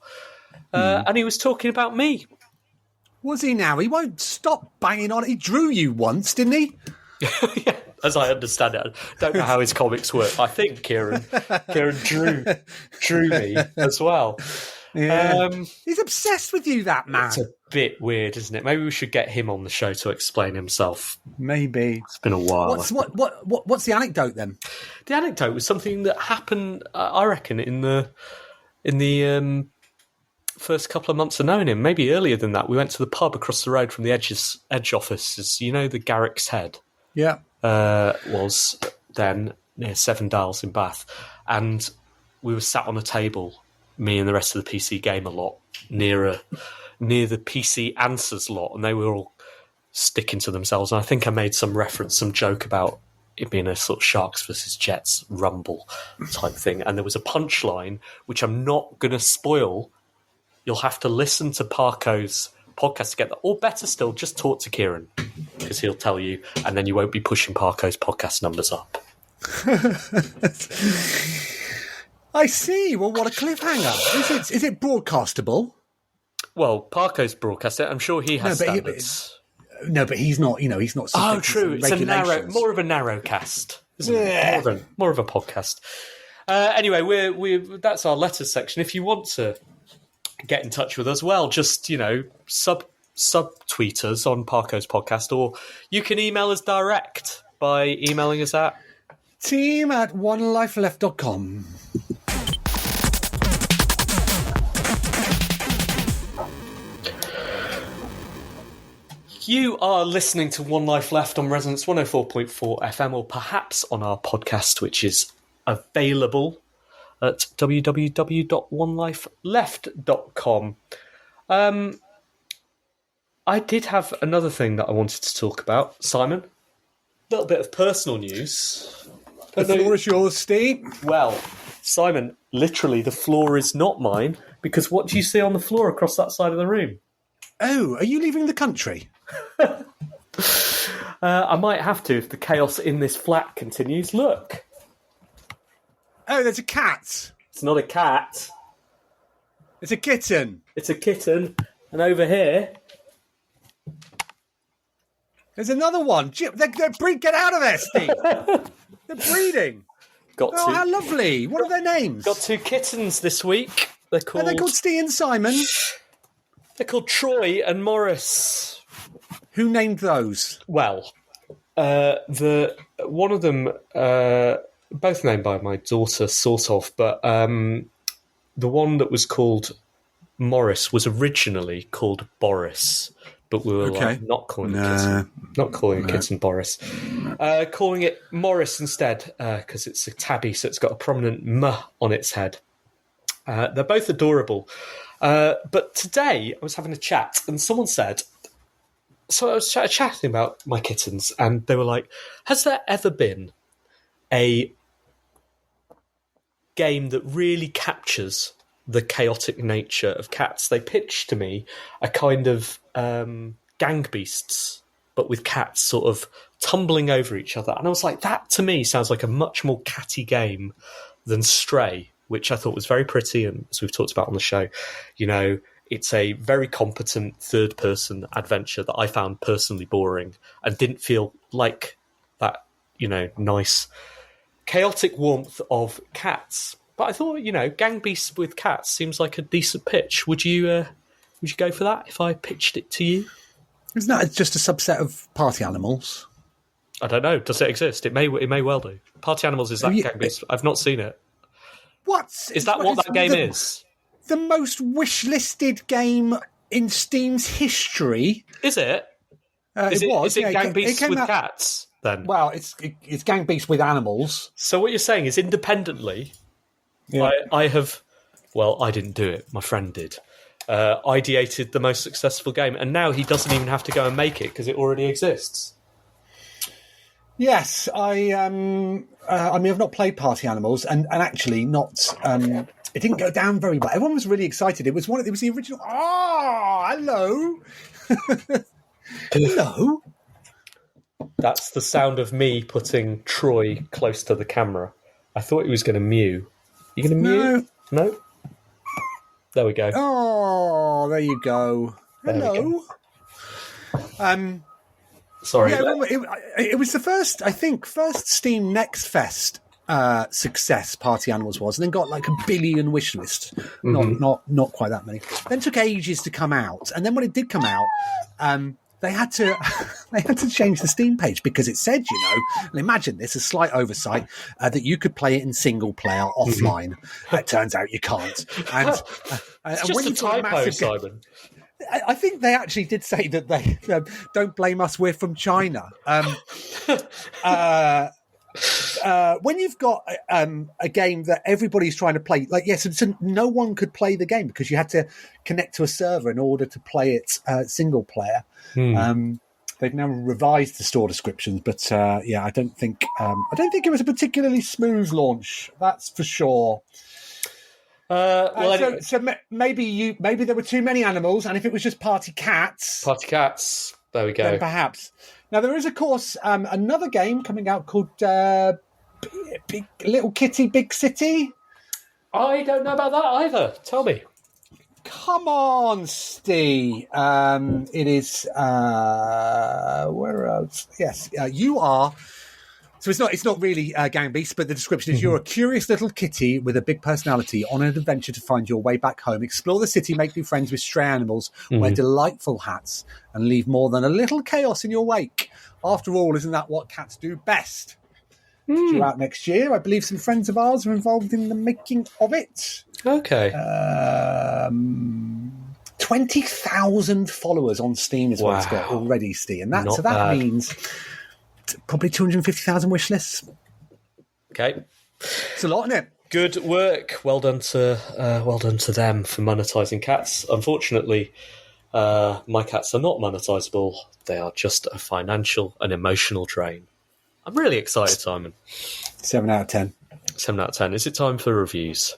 And he was talking about me. Was he now? He won't stop banging on it. He drew you once, didn't he? Yeah, as I understand it. I don't know how his comics work. I think Kieran drew me as well. Yeah. He's obsessed with you, that man. It's a bit weird, isn't it? Maybe we should get him on the show to explain himself. Maybe. It's been a while. What's the anecdote then? The anecdote was something that happened, I reckon, in the first couple of months of knowing him. Maybe earlier than that. We went to the pub across the road from the Edge offices. You know, the Garrick's Head? Yeah. Was then near Seven Dials in Bath. And we were sat on a table, me and the rest of the PC Gamer lot, near the PC Answers lot, and they were all sticking to themselves. And I think I made some joke about it being a sort of Sharks versus Jets rumble type thing. And there was a punchline, which I'm not going to spoil. You'll have to listen to Parko's podcast together, or better still, just talk to Kieran, because he'll tell you, and then you won't be pushing Parko's podcast numbers up. I see. Well, what a cliffhanger. Is it broadcastable? Well, Parko's broadcast it. I'm sure he has standards. But he's not, he's not. Oh, true. It's more of a narrow cast, isn't it? More of a podcast. Anyway, that's our letters section. If you want to get in touch with us, well, just, sub-tweet us on Parko's podcast, or you can email us direct by emailing us at team@onelifeleft.com. You are listening to One Life Left on Resonance 104.4 FM, or perhaps on our podcast, which is available at www.onelifeleft.com. I did have another thing that I wanted to talk about, Simon. A little bit of personal news. The floor is yours, Steve. Well, Simon, literally the floor is not mine, because what do you see on the floor across that side of the room? Oh, are you leaving the country? I might have to if the chaos in this flat continues. Look. Oh, there's a cat. It's not a cat. It's a kitten. It's a kitten. And over here... there's another one. Get out of there, Steve. They're breeding. How lovely. What are their names? Got two kittens this week. Are they called Steve and Simon? They're called Troy and Morris. Who named those? Well, one of them, both named by my daughter, sort of, but the one that was called Morris was originally called Boris, but we were not calling a kitten Boris, calling it Morris instead, because it's a tabby, so it's got a prominent M on its head. They're both adorable. But today I was having a chat and someone said, so I was chatting about my kittens, and they were like, has there ever been a game that really captures the chaotic nature of cats? They pitched to me a kind of gang beasts, but with cats sort of tumbling over each other. And I was like, that to me sounds like a much more catty game than Stray, which I thought was very pretty, and as we've talked about on the show, it's a very competent third-person adventure that I found personally boring and didn't feel like that, nice, chaotic warmth of cats. But I thought, gang beasts with cats seems like a decent pitch. Would you go for that if I pitched it to you? Isn't that just a subset of party animals? I don't know. Does it exist? It may well do. Party animals is that gang beast? I've not seen it. Is that what that game is? The most wish-listed game in Steam's history. Is it? It was. Is it gang beasts with cats? then? Well, it's Gang Beasts with animals. So what you're saying is independently, Yeah. I have... Well, I didn't do it. My friend did. Ideated the most successful game, and now he doesn't even have to go and make it because it already exists. Yes, I mean, I've not played Party Animals, and actually not. It didn't go down very well. Everyone was really excited. It was the original. Oh, hello, hello. That's the sound of me putting Troy close to the camera. I thought he was going to mew. You going to mew? No. There we go. Oh, there you go. Hello. Sorry. Yeah, it was the first Steam Next Fest success Party Animals was, and then got like a billion wish list. Not quite that many. Then took ages to come out, and then when it did come out, they had to change the Steam page because it said, and imagine this, a slight oversight, that you could play it in single player offline. It turns out you can't. And it's just a typo, Simon. I think they actually did say that they don't blame us, we're from China. When you've got a game that everybody's trying to play, so no one could play the game because you had to connect to a server in order to play it single player. They've now revised the store descriptions, but I don't think it was a particularly smooth launch. That's for sure. Anyway. So maybe there were too many animals, and if it was just party cats, there we go. Then perhaps. Now there is, of course, another game coming out called Big Little Kitty, Big City. I don't know about that either. Tell me. Come on, Ste. It is where else? Yes, you are. So it's not really Gang Beasts, but the description is you're a curious little kitty with a big personality on an adventure to find your way back home. Explore the city, make new friends with stray animals, wear delightful hats, and leave more than a little chaos in your wake. After all, isn't that what cats do best? Due out next year. I believe some friends of ours are involved in the making of it. Okay. 20,000 followers on Steam is what it's got already, Ste. And that means probably 250,000 wish lists. Okay. It's a lot, isn't it? Good work. Well done to them for monetising cats. Unfortunately, my cats are not monetisable. They are just a financial and emotional drain. I'm really excited, Simon. 7 out of 10. 7 out of 10. Is it time for reviews?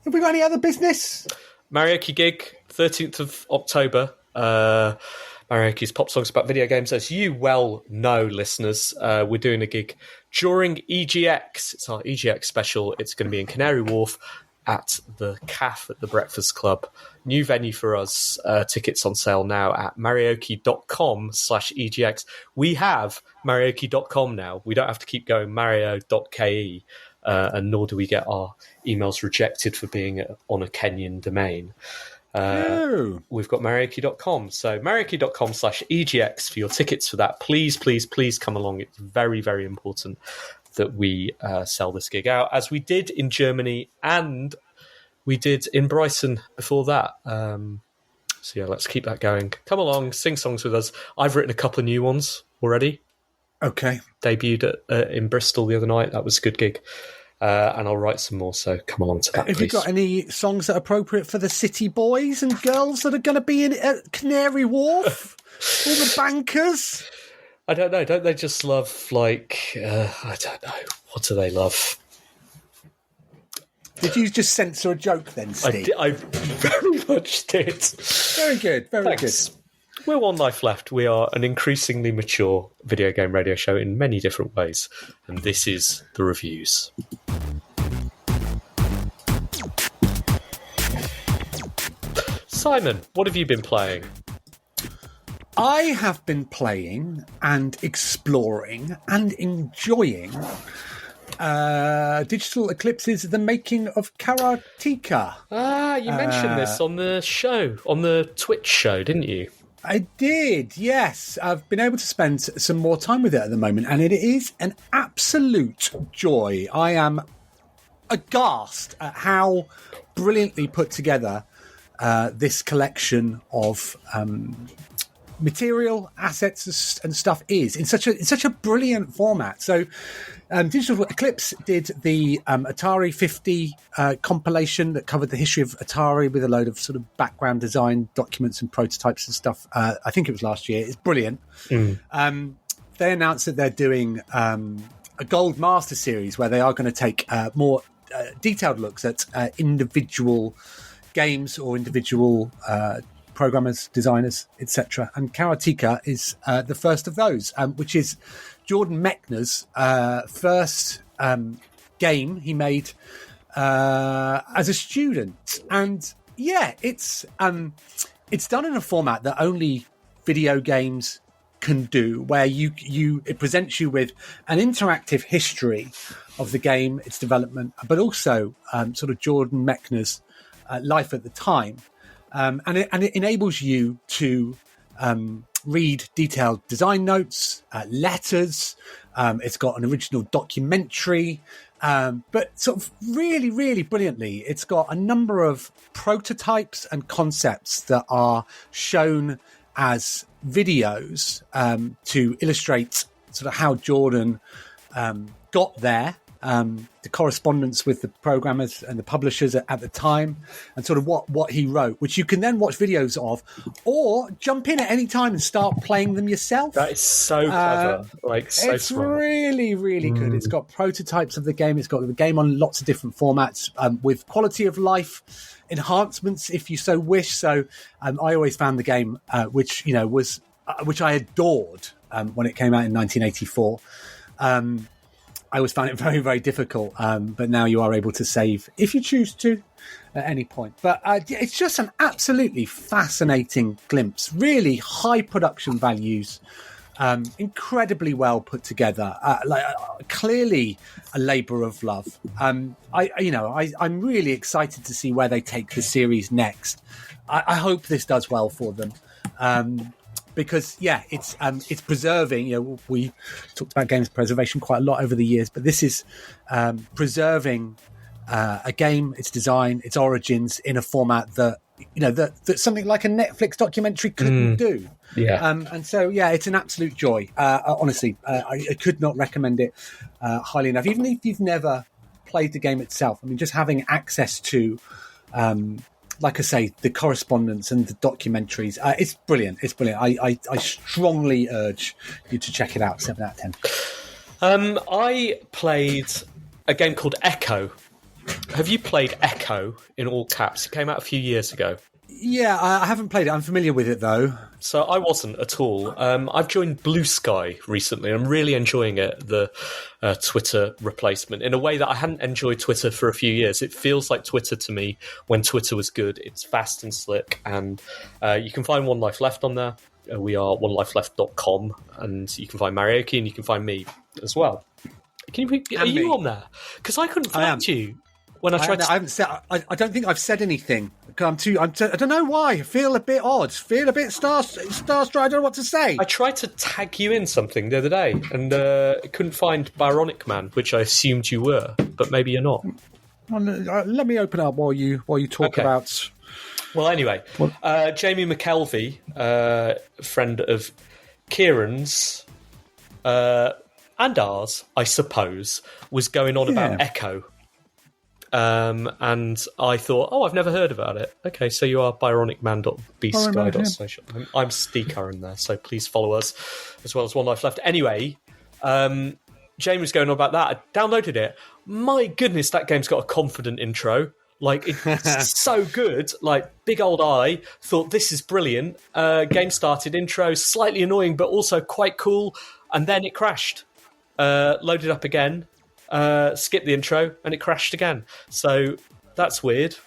Have we got any other business? Maraoke gig, 13th of October. Maraoke's pop songs about video games. As you well know, listeners, we're doing a gig during EGX. It's our EGX special. It's going to be in Canary Wharf at the CAF at the Breakfast Club. New venue for us. Tickets on sale now at maraoke.com/EGX. We have maraoke.com now. We don't have to keep going mario.ke, and nor do we get our emails rejected for being on a Kenyan domain. We've got Maraoke.com. So Maraoke.com/EGX for your tickets for that. Please, please, please come along. It's very, very important that we sell this gig out, as we did in Germany and we did in Brighton before that. So yeah, let's keep that going. Come along, sing songs with us. I've written a couple of new ones already. Okay. Debuted in Bristol the other night. That was a good gig. And I'll write some more, so come along to that, Have please. you got any songs that are appropriate for the city boys and girls that are going to be in at Canary Wharf? All the bankers? I don't know. Don't they just love, I don't know. What do they love? Did you just censor a joke then, Steve? I very much did. Very good, very Thanks. Good. We're One Life Left. We are an increasingly mature video game radio show in many different ways. And this is the reviews. Simon, what have you been playing? I have been playing and exploring and enjoying Digital Eclipse's The Making of Karateka. You mentioned this on the show, on the Twitch show, didn't you? I did, yes. I've been able to spend some more time with it at the moment, and it is an absolute joy. I am aghast at how brilliantly put together this collection of material, assets, and stuff is in such a brilliant format. So, Digital Eclipse did the Atari 50 compilation that covered the history of Atari with a load of sort of background design documents and prototypes and stuff. I think it was last year. It's brilliant. They announced that they're doing a Gold Master series where they are going to take more detailed looks at individual games or individual programmers, designers, etc. And Karateka is the first of those, which is Jordan Mechner's first game he made as a student. And yeah, it's done in a format that only video games can do, where it presents you with an interactive history of the game, its development, but also sort of Jordan Mechner's life at the time, and it enables you to read detailed design notes, letters. It's got an original documentary, but sort of really, really brilliantly, it's got a number of prototypes and concepts that are shown as videos to illustrate sort of how Jordan got there, the correspondence with the programmers and the publishers at the time, and sort of what he wrote, which you can then watch videos of, or jump in at any time and start playing them yourself. That is so clever, it's smart. really, really good. It's got prototypes of the game. It's got the game on lots of different formats with quality of life enhancements, if you so wish. So I always found the game, which I adored when it came out in 1984. I always found it very, very difficult, but now you are able to save if you choose to at any point. But it's just an absolutely fascinating glimpse. Really high production values, incredibly well put together. Clearly a labour of love. I'm really excited to see where they take the series next. I hope this does well for them. Because it's preserving. We talked about games preservation quite a lot over the years, but this is preserving a game, its design, its origins in a format that that something like a Netflix documentary couldn't do. Yeah, and so it's an absolute joy. Honestly, I could not recommend it highly enough. Even if you've never played the game itself, I mean, just having access to. Like I say, the correspondence and the documentaries, it's brilliant. It's brilliant. I strongly urge you to check it out. 7 out of 10. I played a game called Echo. Have you played Echo in all caps? It came out a few years ago. Yeah, I haven't played it. I'm familiar with it, though. So I wasn't at all. I've joined Blue Sky recently. I'm really enjoying it, the Twitter replacement, in a way that I hadn't enjoyed Twitter for a few years. It feels like Twitter to me when Twitter was good. It's fast and slick, and you can find One Life Left on there. We are onelifeleft.com, and you can find Maraoke, and you can find me as well. Are you on there? Because I couldn't find you. When I tried, I haven't said. I don't think I've said anything. I don't know why. I feel a bit odd. Feel a bit starstruck. I don't know what to say. I tried to tag you in something the other day and couldn't find Byronic Man, which I assumed you were, but maybe you're not. Well, let me open up while you talk about. Well, anyway, Jamie McKelvey, friend of Kieran's and ours, I suppose, was going on about Echo. And I thought, I've never heard about it. Okay, so you are byronicman.bsky.social. I'm Ste Curran there, so please follow us, as well as One Life Left. Anyway, Jamie was going on about that. I downloaded it. My goodness, that game's got a confident intro. Like, it's so good. Like, big old eye, thought this is brilliant. Game started, intro, slightly annoying, but also quite cool. And then it crashed. Loaded up again. Skipped the intro and it crashed again. So that's weird.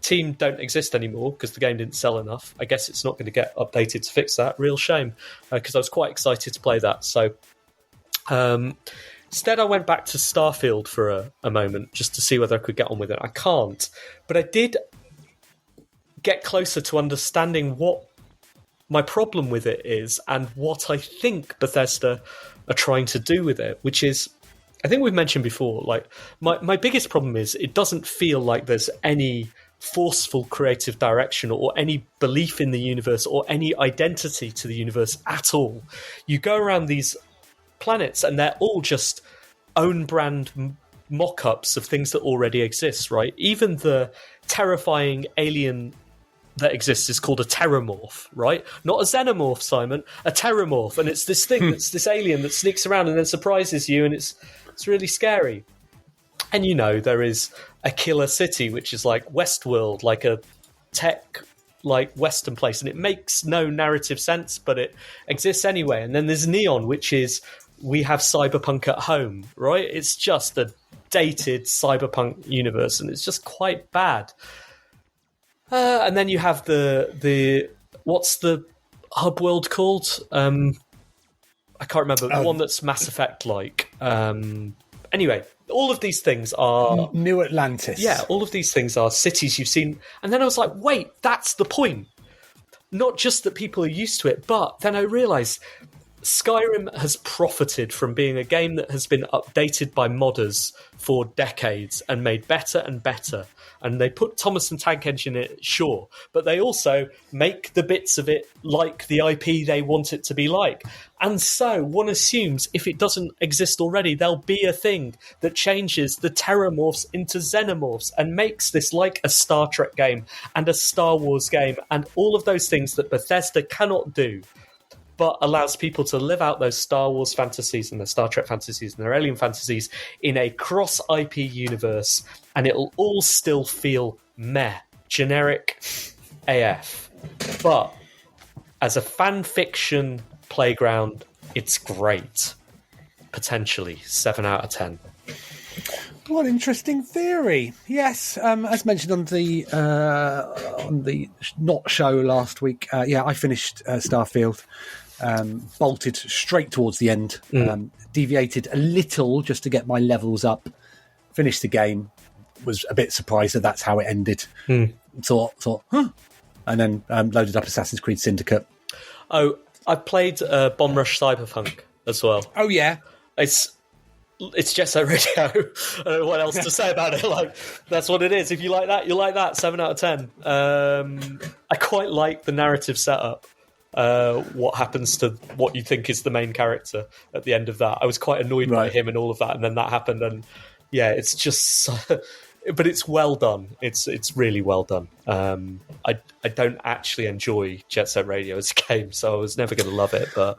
Team don't exist anymore because the game didn't sell enough. I guess it's not going to get updated to fix that. Real shame, because I was quite excited to play that. So instead I went back to Starfield for a moment just to see whether I could get on with it. I can't, but I did get closer to understanding what my problem with it is and what I think Bethesda are trying to do with it, which is, I think we've mentioned before, like my biggest problem is it doesn't feel like there's any forceful creative direction or any belief in the universe or any identity to the universe at all. You go around these planets and they're all just own brand mock-ups of things that already exist, right? Even the terrifying alien that exists is called a terramorph, right? Not a xenomorph, Simon, a terramorph. And it's this thing that's this alien that sneaks around and then surprises you, and it's really scary. And there is a killer city, which is like Westworld, like a tech like Western place, and it makes no narrative sense, but it exists anyway. And then there's Neon, which is we have Cyberpunk at home, right? It's just a dated Cyberpunk universe, and it's just quite bad. And then you have the what's the hub world called? I can't remember. The one that's Mass Effect like. Anyway, all of these things are New Atlantis. Yeah, all of these things are cities you've seen. And then I was like, wait, that's the point. Not just that people are used to it, but then I realised Skyrim has profited from being a game that has been updated by modders for decades and made better and better. And they put Thomas and Tank Engine in it, sure, but they also make the bits of it like the IP they want it to be like. And so one assumes if it doesn't exist already, there'll be a thing that changes the terramorphs into xenomorphs and makes this like a Star Trek game and a Star Wars game and all of those things that Bethesda cannot do, but allows people to live out those Star Wars fantasies and their Star Trek fantasies and their alien fantasies in a cross-IP universe, and it'll all still feel meh, generic AF. But as a fan fiction playground, it's great. Potentially 7 out of 10. What interesting theory. Yes, as mentioned on the not show last week, I finished Starfield. Bolted straight towards the end, deviated a little just to get my levels up, finished the game, was a bit surprised that that's how it ended. Thought, and then loaded up Assassin's Creed Syndicate. Oh, I played Bomb Rush Cyberpunk as well. Oh yeah, it's Jet Set Radio. I don't know what else to say about it. Like, that's what it is. If you like that, you like that. 7 out of 10. I quite like the narrative setup. What happens to what you think is the main character at the end of that. I was quite annoyed by him and all of that, and then that happened, and yeah, it's just but it's well done. It's really well done. I don't actually enjoy Jet Set Radio as a game, so I was never going to love it, but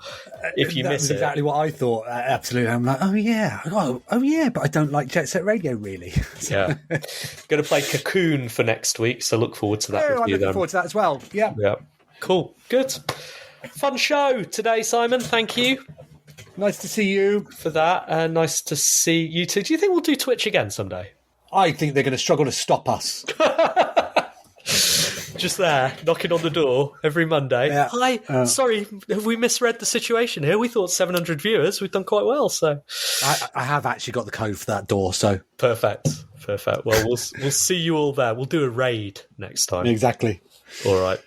if you miss it... exactly what I thought. Absolutely. I'm like, oh yeah, but I don't like Jet Set Radio, really. Yeah. Going to play Cocoon for next week, so look forward to that I'm review looking forward to that as well. Yeah. Cool. Good. Fun show today, Simon. Thank you. Nice to see you. For that. Nice to see you too. Do you think we'll do Twitch again someday? I think they're going to struggle to stop us. Just there, knocking on the door every Monday. Yeah. Hi, sorry, have we misread the situation here? We thought 700 viewers. We've done quite well, so... I have actually got the code for that door, so... Perfect. Well, we'll see you all there. We'll do a raid next time. Exactly. All right.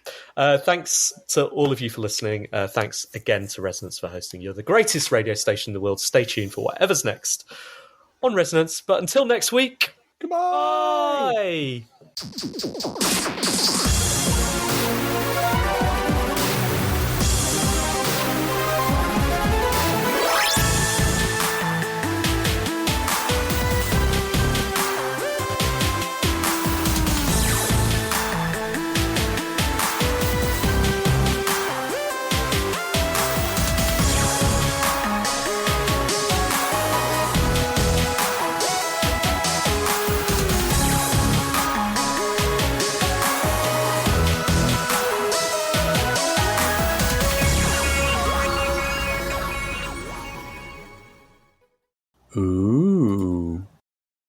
Thanks to all of you for listening. Thanks again to Resonance for hosting. You're the greatest radio station in the world. Stay tuned for whatever's next on Resonance. But until next week, goodbye. Bye.